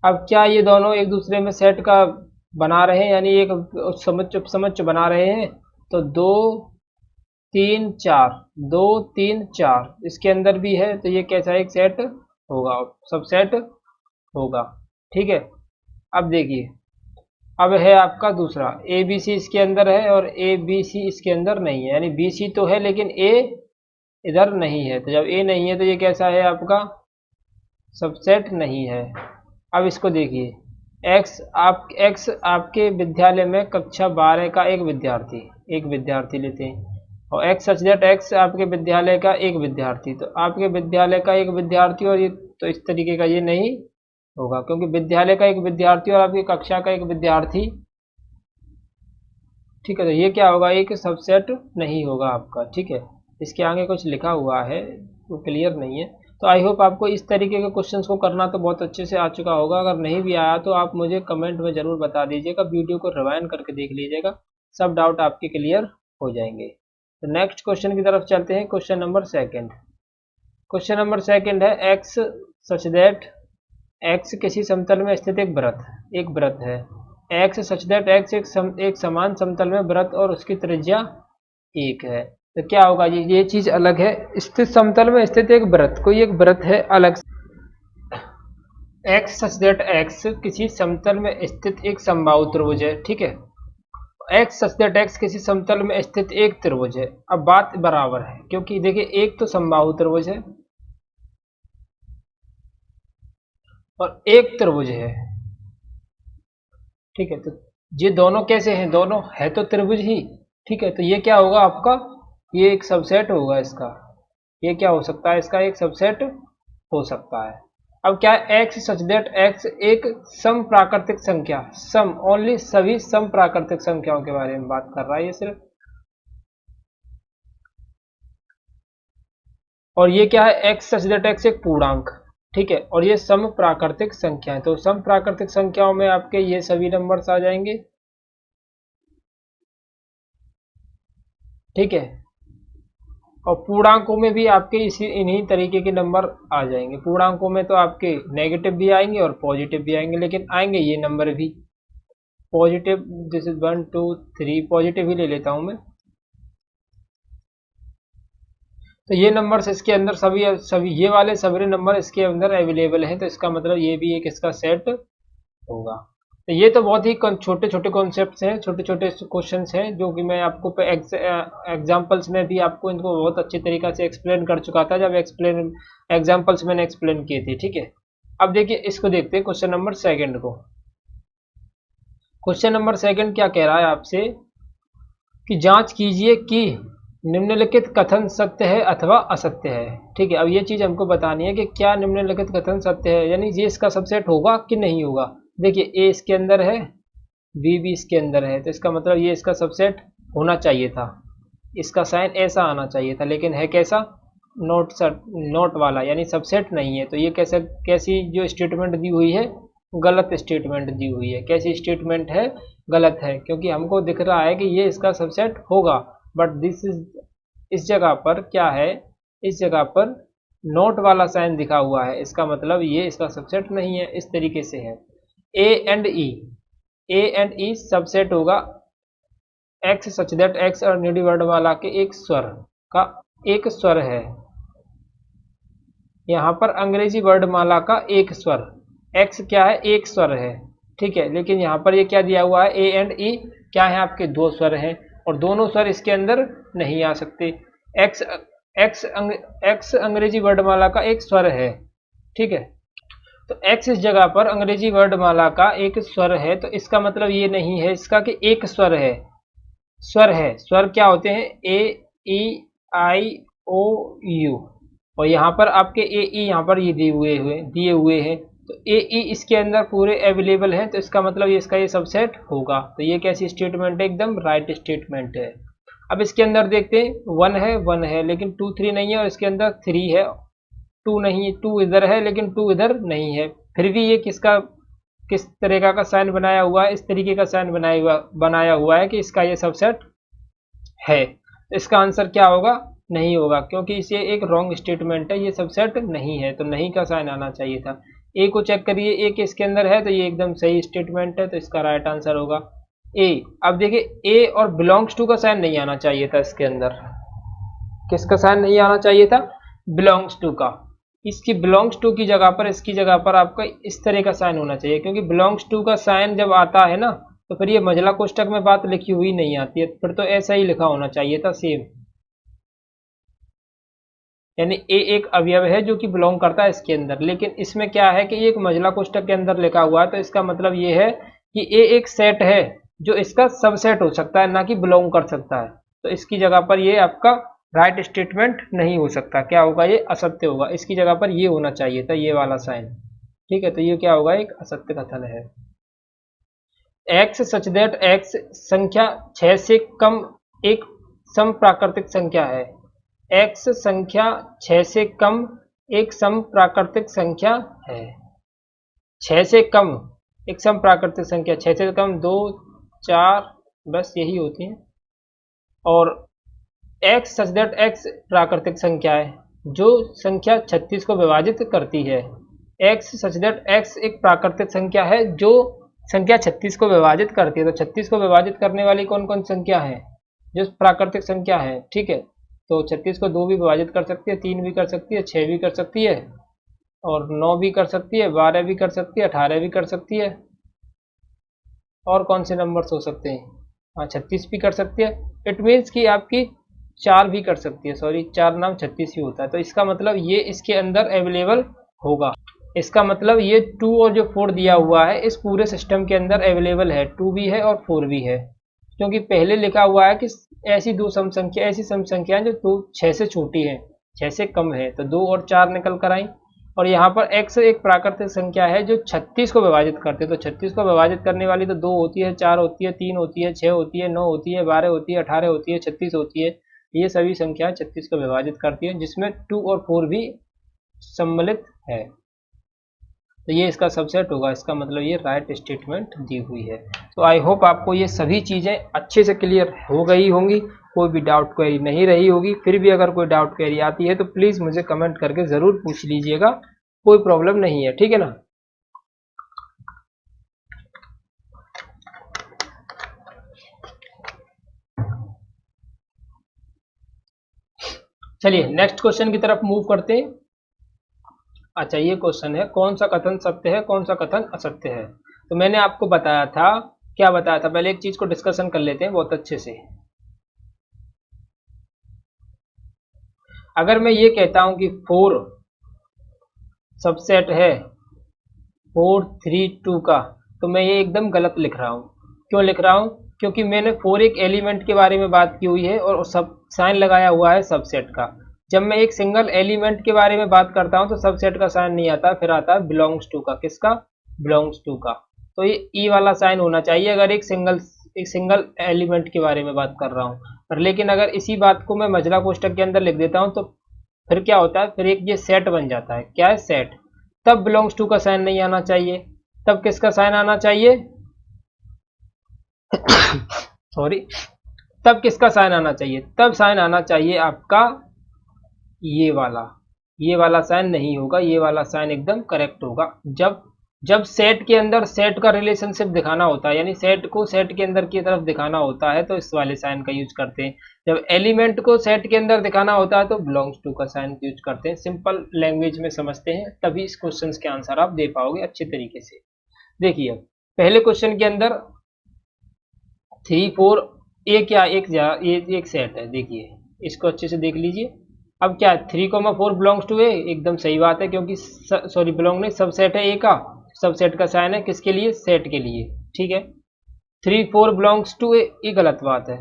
अब क्या ये दोनों एक दूसरे में सेट का बना रहे हैं, यानी एक समझ बना रहे हैं। तो 2 3 4, 2 3 4 इसके अंदर भी है, तो ये कैसा एक सेट होगा, सब सेट होगा। ठीक है। अब देखिए, अब है आपका दूसरा ए बी सी इसके अंदर है और ए बी सी इसके अंदर नहीं है, यानी बी सी तो है लेकिन ए इधर नहीं है। तो जब ए नहीं है तो ये कैसा है आपका, सबसेट नहीं है। अब इसको देखिए, एक्स आपके विद्यालय में कक्षा 12 का एक विद्यार्थी लेते हैं, और एक्स सच दैट एक्स आपके विद्यालय का एक विद्यार्थी। तो आपके विद्यालय का एक विद्यार्थी और ये तो इस तरीके का ये नहीं होगा, क्योंकि विद्यालय का एक विद्यार्थी और आपकी कक्षा का एक विद्यार्थी, ठीक है, तो ये क्या होगा, एक सबसेट नहीं होगा आपका। ठीक है, इसके आगे कुछ लिखा हुआ है वो क्लियर नहीं है। तो आई होप आपको इस तरीके के क्वेश्चंस को करना तो बहुत अच्छे से आ चुका होगा। अगर नहीं भी आया तो आप मुझे कमेंट में ज़रूर बता दीजिएगा, वीडियो को रिवाइंड करके देख लीजिएगा, सब डाउट आपके क्लियर हो जाएंगे। तो नेक्स्ट क्वेश्चन की तरफ चलते हैं। Question number second, question number second है एक्स सच दैट एक्स किसी समतल में स्थित एक वृत्त है। एक्स सच दैट एक्स एक समान समतल में वृत्त और उसकी त्रिज्या 1 है। तो क्या होगा, ये चीज अलग है। स्थित समतल में स्थित एक वृत्त, कोई एक वृत्त है अलग। एक्स सच दैट एक्स किसी समतल में स्थित एक समबाहु त्रिभुज है। ठीक है, एक्स सच दैट एक्स किसी समतल में स्थित एक त्रिभुज है। अब बात बराबर है, क्योंकि देखिए एक तो समबाहु त्रिभुज है और एक त्रिभुज है। ठीक है, तो ये दोनों कैसे हैं, दोनों है तो त्रिभुज ही। ठीक है, तो ये क्या होगा आपका, ये एक सबसेट होगा इसका। ये क्या हो सकता है, इसका एक सबसेट हो सकता है। अब क्या है, एक्स सच दैट एक्स एक सम प्राकृतिक संख्या, सम ओनली सभी सम प्राकृतिक संख्याओं के बारे में बात कर रहा है ये सिर्फ। और ये क्या है, एक्स सच दैट एक्स एक पूर्णांक। ठीक है, और ये सम प्राकृतिक संख्या है। तो सम प्राकृतिक संख्याओं में आपके ये सभी नंबर्स आ जाएंगे। ठीक है, और पूर्णांकों में भी आपके इन्हीं तरीके के नंबर आ जाएंगे। पूर्णांकों में तो आपके नेगेटिव भी आएंगे और पॉजिटिव भी आएंगे, लेकिन आएंगे ये नंबर भी पॉजिटिव। दिस इज 1 2 3, पॉजिटिव ही ले लेता हूं मैं। तो ये नंबर्स इसके अंदर सभी सभी ये वाले सभी नंबर इसके अंदर अवेलेबल हैं, तो इसका मतलब ये भी एक इसका सेट होगा। तो ये तो बहुत ही छोटे छोटे कॉन्सेप्ट्स हैं, छोटे छोटे क्वेश्चंस हैं, जो कि मैं आपको एग्जांपल्स में भी आपको इनको बहुत अच्छे तरीक़ा से एक्सप्लेन कर चुका था जब एग्जांपल्स मैंने एक्सप्लेन किए थे। ठीक है, अब देखिए इसको देखते हैं क्वेश्चन नंबर सेकंड को। क्वेश्चन नंबर सेकंड क्या कह रहा है आपसे कि जांच कीजिए कि निम्नलिखित कथन सत्य है अथवा असत्य है। ठीक है, अब ये चीज हमको बतानी है कि क्या निम्नलिखित कथन सत्य है, यानी ये इसका सबसेट होगा कि नहीं होगा। देखिए ए इसके अंदर है, बी भी इसके अंदर है, तो इसका मतलब ये इसका सबसेट होना चाहिए था, इसका साइन ऐसा आना चाहिए था, लेकिन है कैसा, नोट वाला, यानी सबसेट नहीं है। तो ये कैसी जो स्टेटमेंट दी हुई है, गलत स्टेटमेंट दी हुई है। कैसी स्टेटमेंट है, गलत है, क्योंकि हमको दिख रहा है कि ये इसका सबसेट होगा, बट दिस इज, इस जगह पर क्या है, इस जगह पर नोट वाला साइन दिखा हुआ है, इसका मतलब ये इसका सबसेट नहीं है। इस तरीके से है। ए एंड ई सबसेट होगा एक्स सच दैट एक्स और नीडी वर्ड वाला के एक स्वर का एक स्वर है। यहाँ पर अंग्रेजी वर्णमाला का एक स्वर, एक्स क्या है, एक स्वर है, ठीक है। लेकिन यहाँ पर ये क्या दिया हुआ है, ए एंड ई क्या है, आपके दो स्वर हैं और दोनों स्वर इसके अंदर नहीं आ सकते। एक्स एक्स अंग्रेजी वर्णमाला का एक स्वर है, ठीक है। तो एक्स इस जगह पर अंग्रेजी वर्णमाला का एक स्वर है, तो इसका मतलब ये नहीं है इसका कि एक स्वर है। स्वर क्या होते हैं, ए ई आई ओ यू, और यहाँ पर आपके ए ई यहाँ पर ये दिए हुए हैं, तो ए ई इसके अंदर पूरे अवेलेबल हैं, तो इसका मतलब इसका ये सबसेट होगा। तो ये कैसी स्टेटमेंट है, एकदम राइट स्टेटमेंट है। अब इसके अंदर देखते हैं, वन है लेकिन 2 3 नहीं है, और इसके अंदर 3 है, 2 नहीं, 2 इधर है लेकिन 2 इधर नहीं है, फिर भी ये किस तरीका का साइन बनाया हुआ है, इस तरीके का साइन बनाया हुआ है कि इसका ये सबसेट है। इसका आंसर क्या होगा, नहीं होगा, क्योंकि इसे एक रॉन्ग स्टेटमेंट है, ये सबसेट नहीं है, तो नहीं का साइन आना चाहिए था। ए को चेक करिए, ए के इसके अंदर है, तो ये एकदम सही स्टेटमेंट है, तो इसका राइट आंसर होगा ए। अब देखिए ए और बिलोंग्स टू का साइन नहीं आना चाहिए था इसके अंदर, किसका साइन नहीं आना चाहिए था, बिलोंग्स टू का। इसकी बिलोंग्स टू की जगह पर, इसकी जगह पर आपका इस तरह का साइन होना चाहिए, क्योंकि बिलोंग्स टू का साइन जब आता है ना, तो फिर ये मजला कोष्टक में बात लिखी हुई नहीं आती है, फिर तो ऐसा ही लिखा होना चाहिए था सेम, यानी ए एक अवयव है जो कि बिलोंग करता है इसके अंदर। लेकिन इसमें क्या है कि ये एक मजला कोष्टक के अंदर लिखा हुआ है, तो इसका मतलब ये है कि ए एक सेट है जो इसका सबसेट हो सकता है, ना कि बिलोंग कर सकता है। तो इसकी जगह पर ये आपका राइट स्टेटमेंट नहीं हो सकता, क्या होगा, ये असत्य होगा। इसकी जगह पर ये होना चाहिए था, ये वाला साइन, ठीक है। तो ये क्या होगा, एक असत्य कथन है। एक्स सच दैट एक्स संख्या 6 से कम एक सम प्राकृतिक संख्या है। एक्स संख्या 6 से कम एक सम प्राकृतिक संख्या है। 6 से कम एक सम प्राकृतिक संख्या, 6 से कम 2 4 बस यही होती है। और एक्स सच दैट एक्स प्राकृतिक संख्या है जो संख्या 36 को विभाजित करती है। एक्स सच दैट एक्स एक प्राकृतिक संख्या है जो संख्या 36 को विभाजित करती है। तो 36 को विभाजित करने वाली कौन कौन संख्या है, जो प्राकृतिक संख्या है, ठीक है। तो 36 को 2 भी विभाजित कर सकती है, 3 भी कर सकती है, 6 भी कर सकती है, और 9 भी कर सकती है, 12 भी कर सकती है, 18 भी कर सकती है, और कौन से नंबर्स हो सकते हैं, हाँ 36 भी कर सकती है। इट मीन्स कि आपकी 4 भी कर सकती है, सॉरी 4 नाम 36 ही होता है। तो इसका मतलब ये इसके अंदर अवेलेबल होगा। इसका मतलब ये 2 और जो 4 दिया हुआ है इस पूरे सिस्टम के अंदर अवेलेबल है, 2 भी है और 4 भी है, क्योंकि पहले लिखा हुआ है कि ऐसी सम संख्याएं जो 6 से छोटी है, 6 से कम है, तो 2 और 4 निकल कर आई। और यहाँ पर x एक प्राकृतिक संख्या है जो 36 को विभाजित करते हैं, तो 36 को विभाजित करने वाली तो 2 होती है, 4 होती है, 3 होती है, 6 होती है, 9 होती है, 12 होती है, 18 होती है, 36 होती है। ये सभी संख्याएं 36 को विभाजित करती है, जिसमें 2 और 4 भी सम्मिलित है। तो ये इसका सबसेट होगा, इसका मतलब ये राइट स्टेटमेंट दी हुई है। तो आई होप आपको ये सभी चीज़ें अच्छे से क्लियर हो गई होंगी, कोई भी डाउट क्वेरी नहीं रही होगी। फिर भी अगर कोई डाउट क्वेरी आती है तो प्लीज़ मुझे कमेंट करके ज़रूर पूछ लीजिएगा, कोई प्रॉब्लम नहीं है, ठीक है ना। चलिए नेक्स्ट क्वेश्चन की तरफ मूव करते हैं। अच्छा, ये क्वेश्चन है, कौन सा कथन सत्य है, कौन सा कथन असत्य है। तो मैंने आपको बताया था, क्या बताया था, पहले एक चीज को डिस्कशन कर लेते हैं बहुत अच्छे से। अगर मैं ये कहता हूं कि 4 सबसेट है 4 3 2 का, तो मैं ये एकदम गलत लिख रहा हूं। क्यों लिख रहा हूं, क्योंकि मैंने 4 एक एलिमेंट के बारे में बात की हुई है और सब साइन लगाया हुआ है सबसेट का। जब मैं एक सिंगल एलिमेंट के बारे में बात करता हूं तो सबसेट का साइन नहीं आता, फिर आता है बिलोंग्स टू का। किसका, बिलोंग्स टू का। तो ये ई वाला साइन होना चाहिए अगर एक सिंगल एलिमेंट के बारे में बात कर रहा हूं। पर लेकिन अगर इसी बात को मैं मजला कोष्टक के अंदर लिख देता हूं तो फिर क्या होता है, फिर एक ये सेट बन जाता है। क्या है, सेट। तब बिलोंग्स टू का साइन नहीं आना चाहिए, तब किसका साइन आना चाहिए सॉरी, तब किसका साइन आना चाहिए, तब साइन आना चाहिए आपका ये वाला। ये वाला साइन नहीं होगा, ये वाला साइन एकदम करेक्ट होगा जब जब सेट के अंदर सेट का रिलेशनशिप दिखाना होता है, यानी सेट को सेट के अंदर की तरफ दिखाना होता है, तो इस वाले साइन का यूज करते हैं। जब एलिमेंट को सेट के अंदर दिखाना होता है तो बिलोंग्स टू का साइन यूज करते हैं। सिंपल लैंग्वेज में समझते हैं, तभी इस क्वेश्चन के आंसर आप दे पाओगे अच्छे तरीके से। देखिए अब पहले क्वेश्चन के अंदर 3 4 एक सेट है। देखिए इसको अच्छे से देख लीजिए। अब क्या 3,4 बिलोंग्स टू ए, एकदम सही बात है, क्योंकि सॉरी बिलोंग नहीं, सबसेट है ए का, सबसेट का साइन है किसके लिए, सेट के लिए, ठीक है। 3 4 बिलोंग्स टू ए, ये गलत बात है।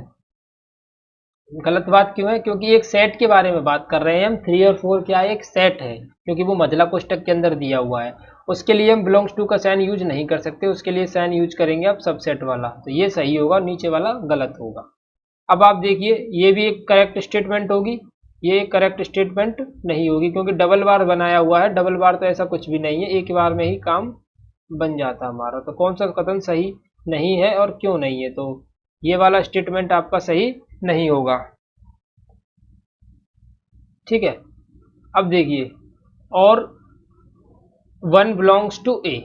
गलत बात क्यों है, क्योंकि एक सेट के बारे में बात कर रहे हैं हम। 3 और 4 क्या है, एक सेट है, क्योंकि वो मझला कोष्टक के अंदर दिया हुआ है। उसके लिए हम बिलोंग्स टू का साइन यूज नहीं कर सकते, उसके लिए साइन यूज करेंगे आप सबसेट वाला, तो ये सही होगा, नीचे वाला गलत होगा। अब आप देखिए ये भी एक करेक्ट स्टेटमेंट होगी, ये एक करेक्ट स्टेटमेंट नहीं होगी, क्योंकि डबल बार बनाया हुआ है। डबल बार तो ऐसा कुछ भी नहीं है, एक बार में ही काम बन जाता हमारा। तो कौन सा कथन सही नहीं है और क्यों नहीं है, तो ये वाला स्टेटमेंट आपका सही नहीं होगा, ठीक है। अब देखिए और 1 बिलोंग्स टू ए।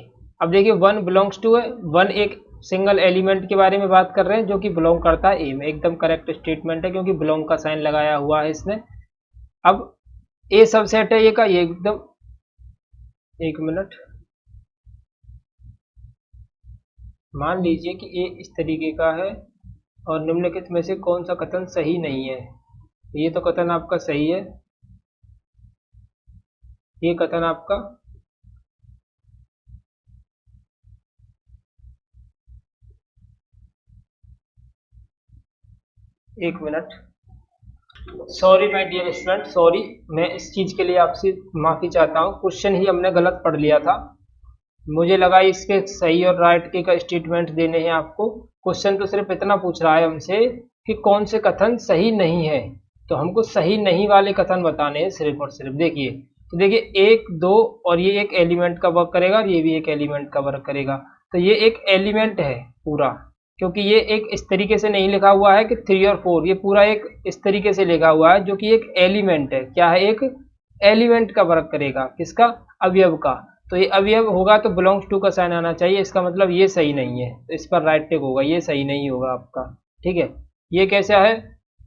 अब देखिए 1 बिलोंग्स टू ए, 1 एक सिंगल एलिमेंट के बारे में बात कर रहे हैं जो कि बिलोंग करता है ए में, एकदम करेक्ट स्टेटमेंट है, क्योंकि बिलोंग का साइन लगाया हुआ है इसने। अब ए सबसेट है ए का, ये एकदम, एक मिनट, मान लीजिए कि ए इस तरीके का है और निम्नलिखित में से कौन सा कथन सही नहीं है। ये तो कथन आपका सही है, ये कथन आपका एक minute, sorry my dear student, sorry, मैं इस चीज के लिए आपसे माफी चाहता हूँ। क्वेश्चन ही हमने गलत पढ़ लिया था, मुझे लगा इसके सही और राइट के का स्टेटमेंट देने हैं आपको। क्वेश्चन तो सिर्फ इतना पूछ रहा है हमसे कि कौन से कथन सही नहीं है, तो हमको सही नहीं वाले कथन बताने हैं सिर्फ और सिर्फ। देखिए तो देखिए 1 2 और ये एक एलिमेंट का वर्क करेगा और ये भी एक एलिमेंट का वर्क करेगा, तो ये एक एलिमेंट है पूरा, क्योंकि ये एक इस तरीके से नहीं लिखा हुआ है कि 3 और 4, ये पूरा एक इस तरीके से लिखा हुआ है जो कि एक एलिमेंट है। क्या है, एक एलिमेंट का वर्क करेगा, किसका, अवयव का। तो ये अवयव होगा तो बिलोंग्स टू का साइन आना चाहिए, इसका मतलब ये सही नहीं है, तो इस पर राइट टिक होगा, ये सही नहीं होगा आपका, ठीक है। ये कैसा है,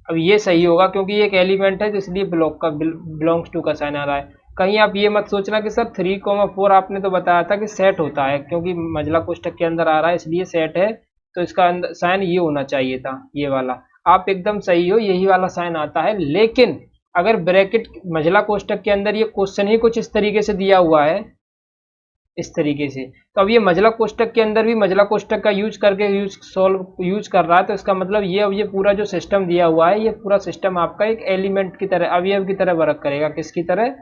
अब ये सही होगा क्योंकि ये एक एलिमेंट है, तो इसलिए बिलोंग्स टू का साइन आ रहा है। कहीं आप ये मत सोचना कि सर 3,4 आपने तो बताया था कि सेट होता है, क्योंकि मजला कोष्ठक के अंदर आ रहा है इसलिए सेट है, तो इसका साइन ये होना चाहिए था, ये वाला। आप एकदम सही हो, यही वाला साइन आता है। लेकिन अगर ब्रैकेट मजला कोष्ठक के अंदर ये क्वेश्चन ही कुछ इस तरीके से दिया हुआ है, इस तरीके से, तो अब ये मजला कोष्ठक के अंदर भी मजला कोष्ठक का यूज करके यूज कर रहा है, तो इसका मतलब ये अब ये पूरा जो सिस्टम दिया हुआ है, ये पूरा सिस्टम आपका एक एलिमेंट की तरह, अवयव की तरह वर्क करेगा। किसकी तरह,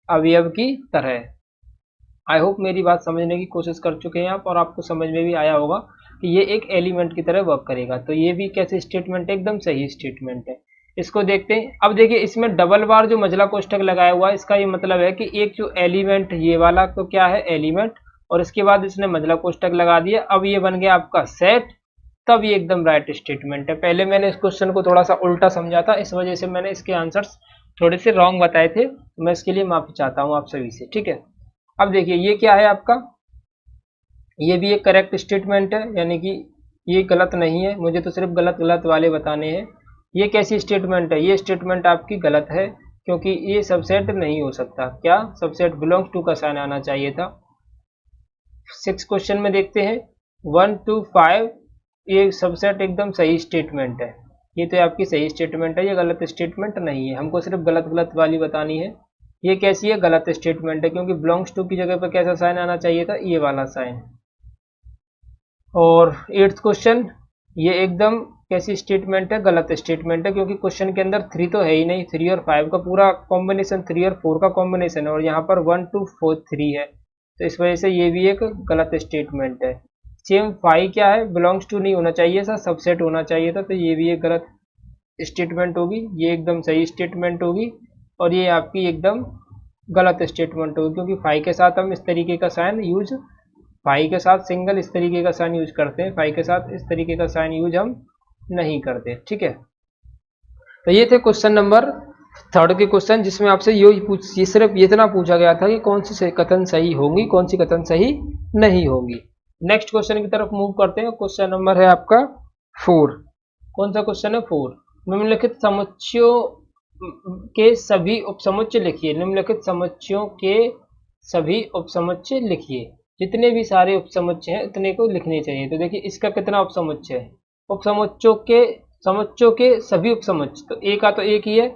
अवयव की तरह। आई होप मेरी बात समझने की कोशिश कर चुके हैं आप, और आपको समझ में भी आया होगा कि ये एक एलिमेंट की तरह वर्क करेगा। तो ये भी कैसे स्टेटमेंट है, एकदम सही स्टेटमेंट है। इसको देखते हैं। अब देखिए इसमें डबल बार जो मजला कोष्ठक लगाया हुआ है, इसका ये मतलब है कि एक जो एलिमेंट, ये वाला तो क्या है एलिमेंट, और इसके बाद इसने मजला कोष्ठक लगा दिया, अब ये बन गया आपका सेट, तब ये एकदम राइट स्टेटमेंट है। पहले मैंने इस क्वेश्चन को थोड़ा सा उल्टा समझा था, इस वजह से मैंने इसके आंसर्स थोड़े से रॉन्ग बताए थे, तो मैं इसके लिए माफी चाहता हूँ आप सभी से, ठीक है। अब देखिए ये क्या है आपका, ये भी एक करेक्ट स्टेटमेंट है, यानी कि ये गलत नहीं है, मुझे तो सिर्फ गलत गलत वाले बताने हैं। ये कैसी स्टेटमेंट है, ये स्टेटमेंट आपकी गलत है, क्योंकि ये सबसेट नहीं हो सकता। क्या, सबसेट बिलोंग्स टू का साइन आना चाहिए था। 6 क्वेश्चन में देखते हैं 1 2 5, ये सबसेट एकदम सही स्टेटमेंट है, ये तो आपकी सही स्टेटमेंट है, ये गलत स्टेटमेंट नहीं है। हमको सिर्फ गलत गलत वाली बतानी है। ये कैसी है, गलत स्टेटमेंट है, क्योंकि बिलोंग्स टू की जगह पर कैसा साइन आना चाहिए था, ये वाला साइन। और 8th क्वेश्चन, ये एकदम कैसी स्टेटमेंट है, गलत स्टेटमेंट है, क्योंकि क्वेश्चन के अंदर 3 तो है ही नहीं, 3 और 5 का पूरा कॉम्बिनेशन, 3 और 4 का कॉम्बिनेशन है, और यहाँ पर 1 2 4 3 है, तो इस वजह से ये भी एक गलत स्टेटमेंट है। सेम 5 क्या है, बिलोंग्स टू नहीं होना चाहिए था, सबसेट होना चाहिए था, तो ये भी एक गलत स्टेटमेंट होगी। ये एकदम सही स्टेटमेंट होगी, और ये आपकी एकदम गलत स्टेटमेंट होगी, क्योंकि 5 के साथ हम इस तरीके का साइन यूज, 5 के साथ सिंगल इस तरीके का साइन यूज करते हैं, 5 के साथ इस तरीके का साइन यूज हम नहीं करते, ठीक है। तो ये थे क्वेश्चन नंबर थर्ड के क्वेश्चन जिसमें आपसे ये सिर्फ इतना पूछा गया था कि कौन सी कथन सही होंगी, कौन सी कथन सही नहीं होंगी। नेक्स्ट क्वेश्चन की तरफ मूव करते हैं। क्वेश्चन नंबर है आपका 4। कौन सा क्वेश्चन है? 4। निम्नलिखित समुच्चयों के सभी उपसमुच्चय लिखिए। निम्नलिखित समुच्चयों के सभी उपसमुच्चय लिखिए। जितने भी सारे उपसमुच्चय हैं उतने को लिखने चाहिए। तो देखिए इसका कितना उपसमुच्चय है? समुच्चयों के सभी उपसमुच्चय, तो ए का तो एक ही है,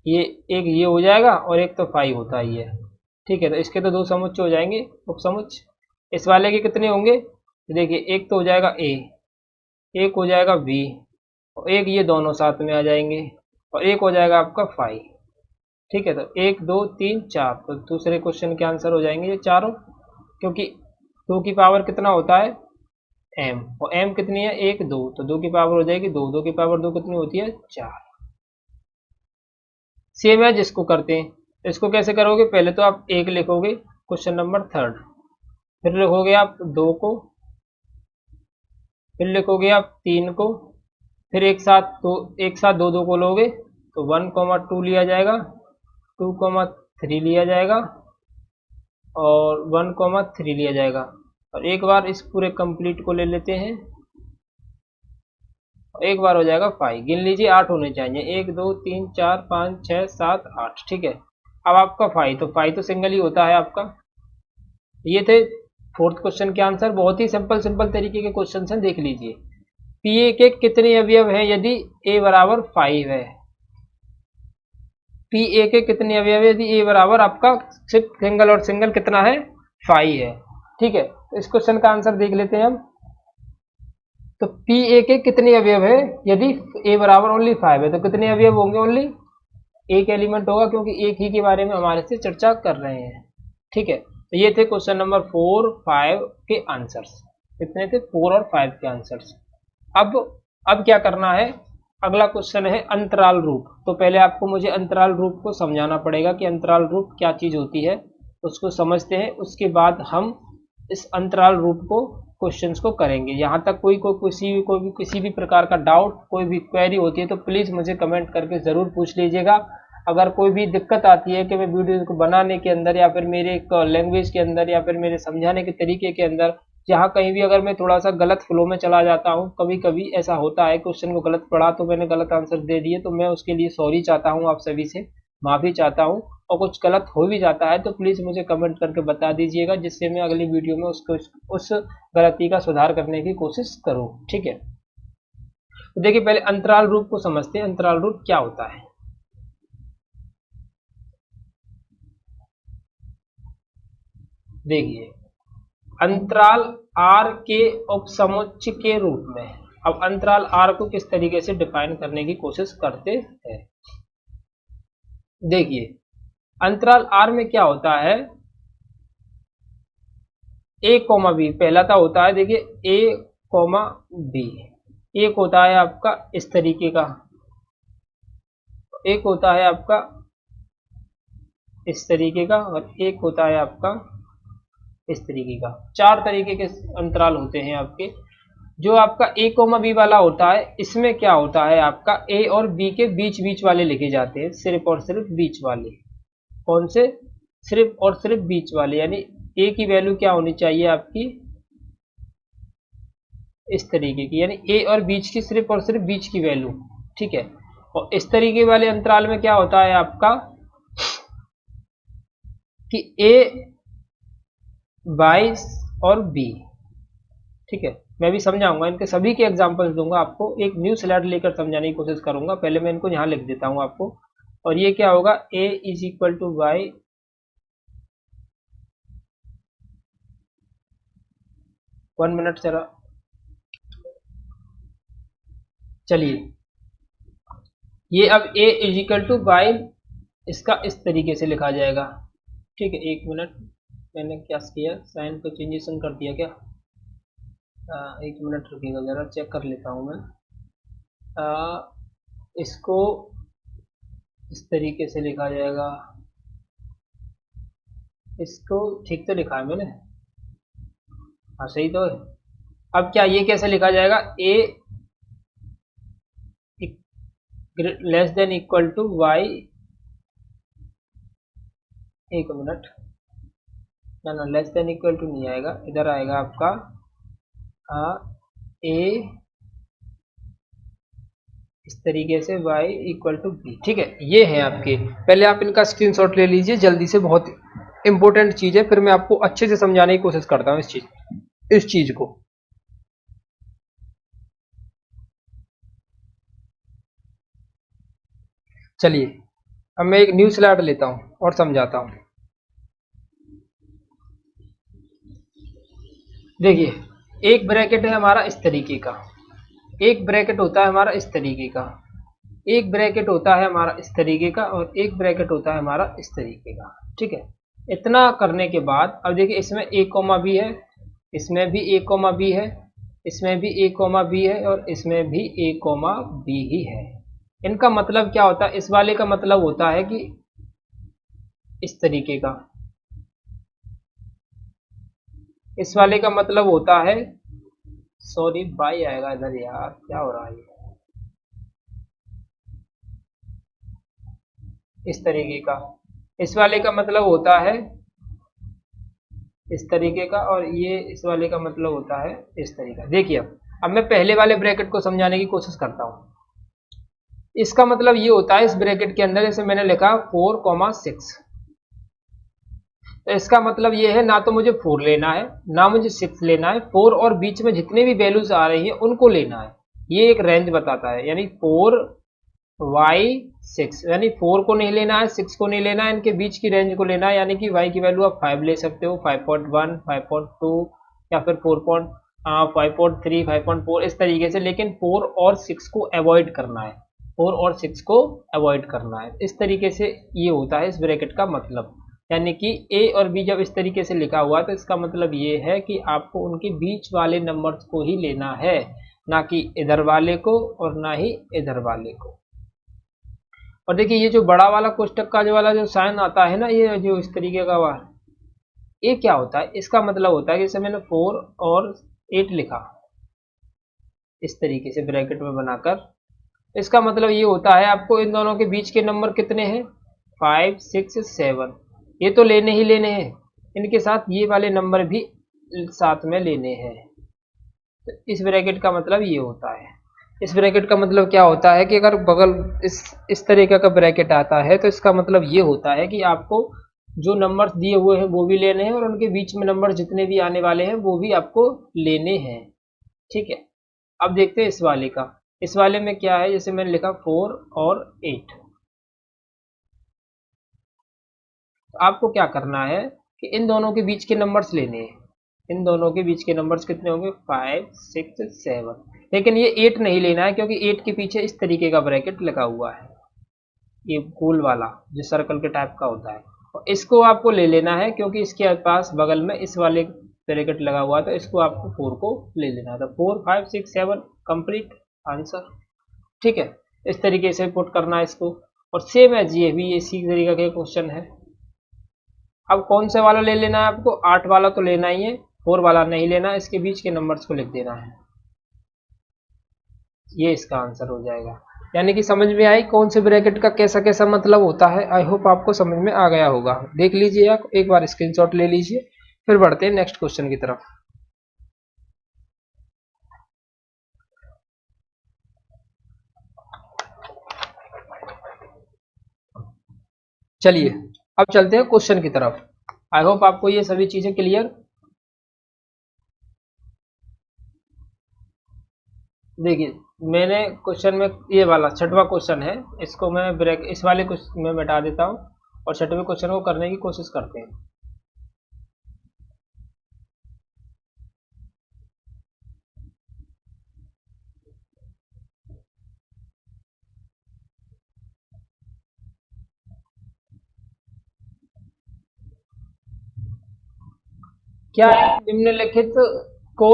ये एक ये हो जाएगा और एक तो 5 होता ही है। ठीक है, तो इसके तो 2 समुच्चय हो जाएंगे उपसमुच्चय। इस वाले के कितने होंगे? तो देखिए एक तो हो जाएगा ए, एक हो जाएगा बी, और एक ये दोनों साथ में आ जाएंगे, और एक हो जाएगा आपका 5। ठीक है, तो 1 2 3 4, तो दूसरे क्वेश्चन के आंसर हो जाएंगे ये चारों, क्योंकि 2 की पावर कितना होता है? m, और m कितनी है? 1 2, तो 2 की पावर हो जाएगी 2, 2 की पावर 2 कितनी होती है? 4। सेम है जिसको करते हैं। इसको कैसे करोगे? पहले तो आप 1 लिखोगे क्वेश्चन नंबर 3, फिर लिखोगे आप 2 को, फिर लिखोगे आप 3 को, फिर एक साथ दो को लोगे तो 1,2 लिया जाएगा, 2,3 लिया जाएगा, और 1,3 लिया जाएगा। और एक बार इस पूरे कंप्लीट को ले लेते हैं, एक बार हो जाएगा 5। गिन लीजिए 8 होने चाहिए, 1 2 3 4 5 6 7 8। ठीक है, अब आपका 5, तो 5 तो सिंगल ही होता है आपका। ये थे 4th क्वेश्चन के आंसर। बहुत ही सिंपल तरीके के क्वेश्चन हैं, देख लीजिए। पीए के कितने अवयव हैं यदि ए बराबर 5 है? पीए के कितने अवयव है यदि ए बराबर आपका सिर्फ सिंगल और सिंगल कितना है? 5 है। ठीक है, तो इस क्वेश्चन का आंसर देख लेते हैं हम। तो पीए के कितने अवयव है यदि ए बराबर ओनली 5 है? तो कितने अवयव होंगे? ओनली एक एलिमेंट होगा, क्योंकि एक ही के बारे में हमारे से चर्चा कर रहे हैं। ठीक है, तो ये थे क्वेश्चन नंबर 4 5 के आंसर्स। कितने थे? 4 और 5 के आंसर्स। अब क्या करना है? अगला क्वेश्चन है अंतराल रूप। तो पहले आपको मुझे अंतराल रूप को समझाना पड़ेगा कि अंतराल रूप क्या चीज होती है, उसको समझते हैं, उसके बाद हम इस अंतराल रूप को क्वेश्चंस को करेंगे। यहाँ तक किसी भी प्रकार का डाउट, कोई भी क्वेरी होती है तो प्लीज मुझे कमेंट करके जरूर पूछ लीजिएगा। अगर कोई भी दिक्कत आती है कि मैं वीडियो को बनाने के अंदर, या फिर मेरे लैंग्वेज के अंदर, या फिर मेरे समझाने के तरीके के अंदर, जहाँ कहीं भी अगर मैं थोड़ा सा गलत फ्लो में चला जाता हूँ, कभी कभी ऐसा होता है, क्वेश्चन को गलत पढ़ा तो मैंने गलत आंसर दे दिए, तो मैं उसके लिए सॉरी चाहता हूँ, आप सभी से माफ़ी चाहता हूँ। और कुछ गलत हो भी जाता है तो प्लीज़ मुझे कमेंट करके बता दीजिएगा, जिससे मैं अगली वीडियो में उस गलती का सुधार करने की कोशिश करूँ। ठीक है, तो देखिए पहले अंतराल रूप को समझते हैं। अंतराल रूप क्या होता है? देखिए, अंतराल आर के उपसमुच्चय के रूप में। अब अंतराल आर को किस तरीके से डिफाइन करने की कोशिश करते हैं? देखिए, अंतराल आर में क्या होता है? ए कोमा बी पहला था होता है। देखिए ए कोमा बी, एक होता है आपका इस तरीके का, एक होता है आपका इस तरीके का, और एक होता है आपका इस तरीके का। 4 तरीके के अंतराल होते हैं आपके। जो आपका ए कोमा बी वाला होता है, इसमें क्या होता है? आपका ए और बी के बीच बीच वाले लिखे जाते हैं, सिर्फ और सिर्फ बीच वाले। कौन से? सिर्फ और सिर्फ बीच वाले, यानी ए की वैल्यू क्या होनी चाहिए आपकी? इस तरीके की, यानी ए और बीच की, सिर्फ और सिर्फ बीच की वैल्यू। ठीक है, और इस तरीके वाले अंतराल में क्या होता है आपका कि ए 22 और बी। ठीक है, मैं भी समझाऊंगा, इनके सभी के एग्जांपल्स दूंगा आपको, एक न्यू स्लाइड लेकर समझाने की कोशिश करूंगा। पहले मैं इनको यहाँ लिख देता हूँ आपको। और ये क्या होगा? A is equal to Y, 1 minute जरा, चलिए। ये अब A is equal to Y, इसका इस तरीके से लिखा जाएगा। ठीक है, 1 मिनट, मैंने क्या किया? साइन को चेंजेशन कर दिया क्या? 1 मिनट रुकिएगा जरा, चेक कर लेता हूँ मैं। इसको इस तरीके से लिखा जाएगा, इसको ठीक तो लिखा है मैंने? हाँ सही तो है। अब क्या ये कैसे लिखा जाएगा? A less than equal to Y, एक मिनट, ना लेस देन इक्वल टू नहीं आएगा, इधर आएगा आपका ए, इस तरीके से y इक्वल टू बी। ठीक है, ये है आपके, पहले आप इनका स्क्रीनशॉट ले लीजिए जल्दी से, बहुत इंपॉर्टेंट चीज है, फिर मैं आपको अच्छे से समझाने की कोशिश करता हूँ इस चीज को। चलिए अब मैं एक न्यू स्लाइड लेता हूं और समझाता हूं। देखिए, एक ब्रैकेट है हमारा इस तरीके का, एक ब्रैकेट होता है हमारा इस तरीके का, एक ब्रैकेट होता है हमारा इस तरीके का, और एक ब्रैकेट होता है हमारा इस तरीके का। ठीक है, इतना करने के बाद अब देखिए, इसमें a कोमा बी है, इसमें भी a कोमा बी है, इसमें भी a कोमा बी है, और इसमें भी a कोमा बी ही है। इनका मतलब क्या होता है, इस वाले का मतलब होता है कि इस तरीके का, इस वाले का मतलब होता है, सॉरी बाई आएगा इधर, यार क्या हो रहा है, इस तरीके का, इस वाले का मतलब होता है इस तरीके का, और ये इस वाले का मतलब होता है इस तरीका। देखिए अब मैं पहले वाले ब्रैकेट को समझाने की कोशिश करता हूं। इसका मतलब ये होता है, इस ब्रैकेट के अंदर जैसे मैंने लिखा 4,6, तो इसका मतलब ये है, ना तो मुझे 4 लेना है ना मुझे 6 लेना है, 4 और बीच में जितने भी वैल्यूज आ रही है उनको लेना है। ये एक रेंज बताता है, यानी 4y6, यानी 4 को नहीं लेना है, 6 को नहीं लेना है, इनके बीच की रेंज को लेना है। यानी कि y की वैल्यू आप 5 ले सकते हो, 5.1, 5.2 या फिर 5.3, 5.4 इस तरीके से, लेकिन 4 और 6 को अवॉइड करना है, 4 और 6 को अवॉइड करना है। इस तरीके से ये होता है इस ब्रैकेट का मतलब। यानी कि a और b जब इस तरीके से लिखा हुआ है तो इसका मतलब ये है कि आपको उनके बीच वाले नंबर्स को ही लेना है, ना कि इधर वाले को और ना ही इधर वाले को। और देखिए, ये जो बड़ा वाला कोष्टक का जो वाला जो साइन आता है ना, ये जो इस तरीके का हुआ, ये क्या होता है, इसका मतलब होता है कि जैसे मैंने 4 और 8 लिखा इस तरीके से ब्रैकेट में बनाकर, इसका मतलब ये होता है आपको इन दोनों के बीच के नंबर कितने हैं, 5, 6, 7, ये तो लेने ही लेने हैं, इनके साथ ये वाले नंबर भी साथ में लेने हैं। तो इस ब्रैकेट का मतलब ये होता है। इस ब्रैकेट का मतलब क्या होता है कि अगर बगल इस तरीके का ब्रैकेट आता है तो इसका मतलब ये होता है कि आपको जो नंबर्स दिए हुए हैं वो भी लेने हैं, और उनके बीच में नंबर जितने भी आने वाले हैं वो भी आपको लेने हैं। ठीक है, अब देखते हैं इस वाले का। इस वाले में क्या है, जैसे मैंने लिखा 4 और 8, तो आपको क्या करना है कि इन दोनों के बीच के नंबर्स लेने हैं। इन दोनों के बीच के नंबर्स कितने होंगे, 5, 6, 7, लेकिन ये 8 नहीं लेना है, क्योंकि 8 के पीछे इस तरीके का ब्रैकेट लगा हुआ है, ये गोल वाला जो सर्कल के टाइप का होता है, और इसको आपको ले लेना है, क्योंकि इसके पास बगल में इस वाले ब्रैकेट लगा हुआ है, तो इसको आपको 4 को ले लेना है। तो 4, 5, 6, 7 कंप्लीट आंसर। ठीक है, इस तरीके से पुट करना है इसको, और सेम एज ये भी इसी तरीके का क्वेश्चन है। अब कौन से वाला ले लेना है आपको, 8 वाला तो लेना ही है, 4 वाला नहीं लेना, इसके बीच के नंबर्स को लिख देना है, ये इसका आंसर हो जाएगा। यानी कि समझ में आई कौन से ब्रैकेट का कैसा कैसा मतलब होता है। आई होप आपको समझ में आ गया होगा। देख लीजिए, आप एक बार स्क्रीनशॉट ले लीजिए, फिर बढ़ते हैं नेक्स्ट क्वेश्चन की तरफ। चलिए अब चलते हैं क्वेश्चन की तरफ। आई होप आपको ये सभी चीजें क्लियर। देखिए, मैंने क्वेश्चन में ये वाला 6वां क्वेश्चन है, इसको मैं ब्रेक इस वाले क्वेश्चन में मिटा देता हूँ और 6वें क्वेश्चन को करने की कोशिश करते हैं। क्या है, निम्नलिखित को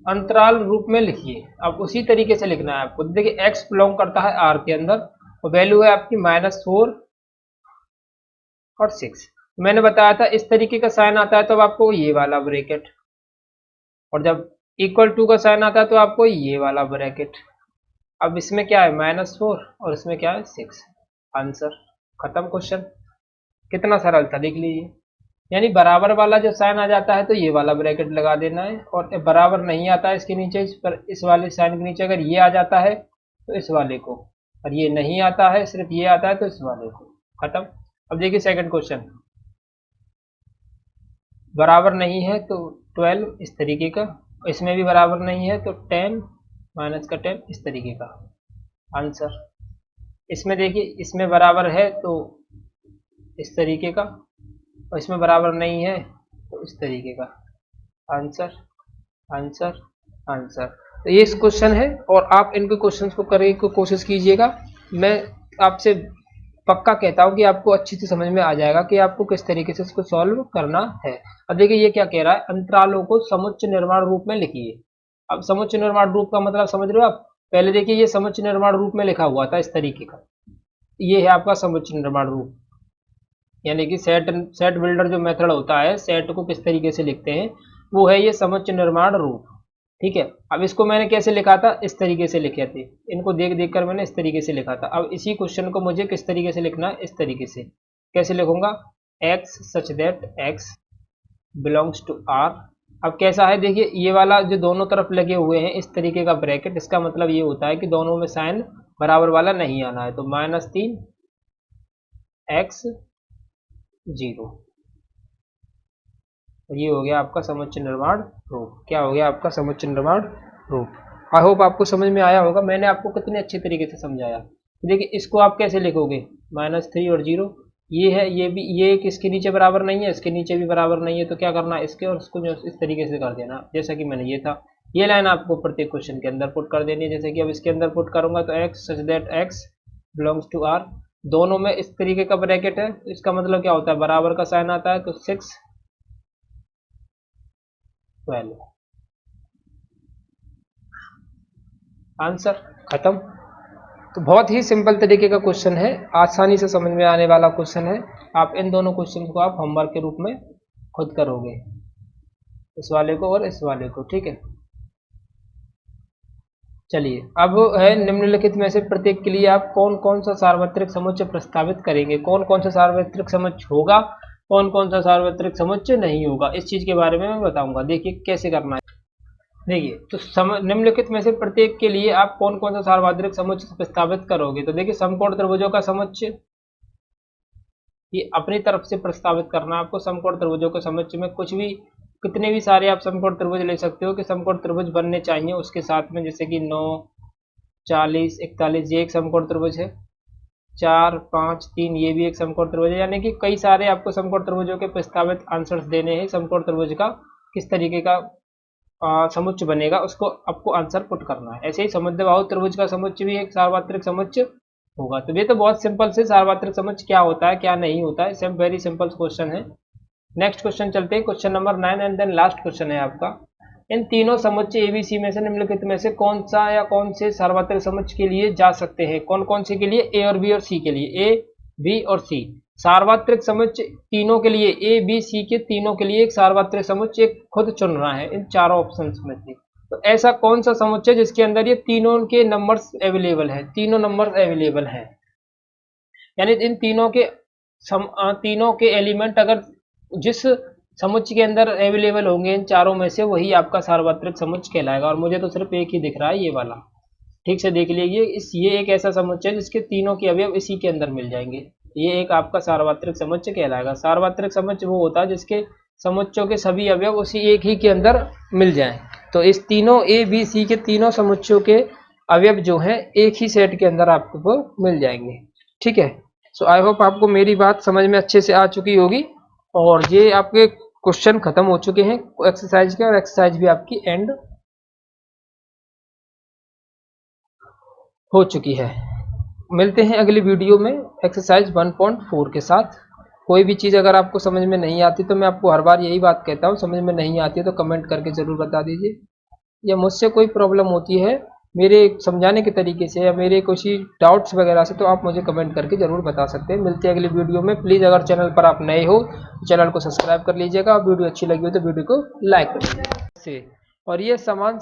अंतराल रूप में लिखिए। अब उसी तरीके से लिखना है आपको। देखिए, x बिलोंग करता है r के अंदर और वैल्यू है आपकी -4 और 6। मैंने बताया था इस तरीके का साइन आता है तो आपको ये वाला ब्रैकेट, और जब इक्वल टू का साइन आता है तो आपको ये वाला ब्रैकेट। अब इसमें क्या है -4 और इसमें क्या है 6, आंसर खत्म क्वेश्चन। कितना सरल था देख लीजिए। यानी बराबर वाला जो साइन आ जाता है तो ये वाला ब्रैकेट लगा देना है, और बराबर नहीं आता है इसके नीचे, इस पर इस वाले साइन के नीचे अगर ये आ जाता है तो इस वाले को, और ये नहीं आता है सिर्फ ये आता है तो इस वाले को, खत्म। अब देखिए सेकंड क्वेश्चन, बराबर नहीं है तो 12 इस तरीके का, इसमें भी बराबर नहीं है तो 10 माइनस का 10 इस तरीके का, आंसर। इसमें देखिए इसमें बराबर है तो इस तरीके का, और इसमें बराबर नहीं है तो इस तरीके का, आंसर आंसर आंसर। तो ये इस क्वेश्चन है, और आप इनके क्वेश्चंस को करने की कोशिश कीजिएगा। मैं आपसे पक्का कहता हूँ कि आपको अच्छी से समझ में आ जाएगा कि आपको किस तरीके से इसको सॉल्व करना है। अब देखिए ये क्या कह रहा है, अंतरालों को समुच्च निर्माण रूप में लिखिए। अब समुच्च निर्माण रूप का मतलब समझ रहे हो आप? पहले देखिए ये समुच्च निर्माण रूप में लिखा हुआ था इस तरीके का, ये है आपका समुच्च निर्माण रूप, यानी कि सेट बिल्डर जो मेथड होता है, सेट को किस तरीके से लिखते हैं वो है ये समुच्च निर्माण रूप, ठीक है। अब इसको मैंने कैसे लिखा था, इस तरीके से लिखे थे, इनको देख देख कर मैंने इस तरीके से लिखा था। अब इसी क्वेश्चन को मुझे किस तरीके से लिखना है, इस तरीके से। कैसे लिखूंगा, x such that x belongs to r। अब कैसा है देखिए, ये वाला जो दोनों तरफ लगे हुए हैं इस तरीके का ब्रैकेट, इसका मतलब ये होता है कि दोनों में साइन बराबर वाला नहीं आना है, तो -3 x 0, ये हो गया आपका समुच्च निर्माण रूप। क्या हो गया आपका समुच्च निर्माण रूप। आई होप आपको समझ में आया होगा, मैंने आपको कितने अच्छे तरीके से समझाया। देखिए इसको आप कैसे लिखोगे, -3 और 0, ये है, ये भी, ये किसके नीचे बराबर नहीं है, इसके नीचे भी बराबर नहीं है, तो क्या करना है, इसके और इसको जो इस तरीके से कर देना, जैसा कि मैंने ये था। ये लाइन आपको प्रत्येक क्वेश्चन के अंदर पुट कर देनी है, जैसे कि अब इसके अंदर पुट करूंगा तो x such that x belongs to r, दोनों में इस तरीके का ब्रैकेट है, इसका मतलब क्या होता है, बराबर का साइन आता है तो 6 12, आंसर खत्म। तो बहुत ही सिंपल तरीके का क्वेश्चन है, आसानी से समझ में आने वाला क्वेश्चन है। आप इन दोनों क्वेश्चन को आप होमवर्क के रूप में खुद करोगे, इस वाले को और इस वाले को, ठीक है। चलिए अब है निम्नलिखित में से प्रत्येक के लिए आप कौन कौन सा सार्वत्रिक समुच्चय प्रस्तावित करेंगे, कौन कौन सा सार्वत्रिक समुच्चय होगा, कौन कौन सा सार्वत्रिक समुच्चय नहीं होगा, इस चीज के बारे में मैं बताऊंगा। देखिए कैसे करना है। देखिए तो निम्नलिखित में से प्रत्येक के लिए आप कौन कौन सा सार्वत्रिक समुच्चय प्रस्तावित करोगे। तो देखिए समकोण त्रिभुजों का समुच्चय, ये अपनी तरफ से प्रस्तावित करना है आपको। समकोण त्रिभुजों के समुच्चय में कुछ भी, कितने भी सारे आप समकोण त्रिभुज ले सकते हो कि समकोण त्रिभुज बनने चाहिए उसके साथ में, जैसे कि 9 40 41 ये एक समकोण त्रिभुज है, 4 5 3 ये भी एक समकोण त्रिभुज है। यानी कि कई सारे आपको समकोण त्रिभुजों के प्रस्तावित आंसर्स देने हैं। समकोण त्रिभुज का किस तरीके का समुच्चय बनेगा उसको आपको आंसर पुट करना है। ऐसे ही समुद्रबाहु त्रिभुज का समुच्चय भी एक सार्वत्रिक समुच्चय होगा। तो ये तो बहुत सिंपल से सार्वत्रिक समुच्चय क्या होता है क्या नहीं होता है, सब वेरी सिंपल क्वेश्चन है। नेक्स्ट क्वेश्चन चलते हैं, question number 9 and then last question है आपका। इन तीनों समुच्चय एबीसी में से निम्नलिखित में से कौन सा या कौन से सार्वत्रिक समुच्चय के लिए जा सकते हैं। कौन कौन से के लिए, ए और बी और सी के लिए, ए बी और सी सार्वत्रिक समुच्चय तीनों के लिए, ए बी सी के तीनों के लिए एक सार्वत्रिक समुच्चय खुद चुनना है इन चारों ऑप्शंस में से। तो ऐसा कौन सा समुच्चय जिसके अंदर ये तीनों के नंबर्स अवेलेबल है, तीनों नंबर्स अवेलेबल हैं, यानी इन तीनों के एलिमेंट अगर जिस समुच्चय के अंदर अवेलेबल होंगे इन चारों में से, वही आपका सार्वत्रिक समुच्चय कहलाएगा। और मुझे तो सिर्फ एक ही दिख रहा है, ये वाला, ठीक से देख लीजिए। ये एक ऐसा समुच्चय है जिसके तीनों के अवयव इसी के अंदर मिल जाएंगे, ये एक आपका सार्वत्रिक समुच्चय कहलाएगा। सार्वत्रिक समुच्चय वो होता है जिसके समुच्चयों के सभी अवयव उसी एक ही के अंदर मिल जाएं। तो इस तीनों ए बी सी के तीनों समुच्चयों के अवयव जो हैं एक ही सेट के अंदर आपको मिल जाएंगे, ठीक है। सो आई होप आपको मेरी बात समझ में अच्छे से आ चुकी होगी, और ये आपके क्वेश्चन खत्म हो चुके हैं एक्सरसाइज के, और एक्सरसाइज भी आपकी एंड हो चुकी है। मिलते हैं अगली वीडियो में एक्सरसाइज 1.4 के साथ। कोई भी चीज़ अगर आपको समझ में नहीं आती, तो मैं आपको हर बार यही बात कहता हूँ, समझ में नहीं आती है तो कमेंट करके ज़रूर बता दीजिए, या मुझसे कोई प्रॉब्लम होती है मेरे समझाने के तरीके से या मेरे कुछ डाउट्स वगैरह से, तो आप मुझे कमेंट करके ज़रूर बता सकते हैं। मिलते हैं अगली वीडियो में। प्लीज़ अगर चैनल पर आप नए हो तो चैनल को सब्सक्राइब कर लीजिएगा, और वीडियो अच्छी लगी हो तो वीडियो को लाइक कर लीजिएगा। और ये सामान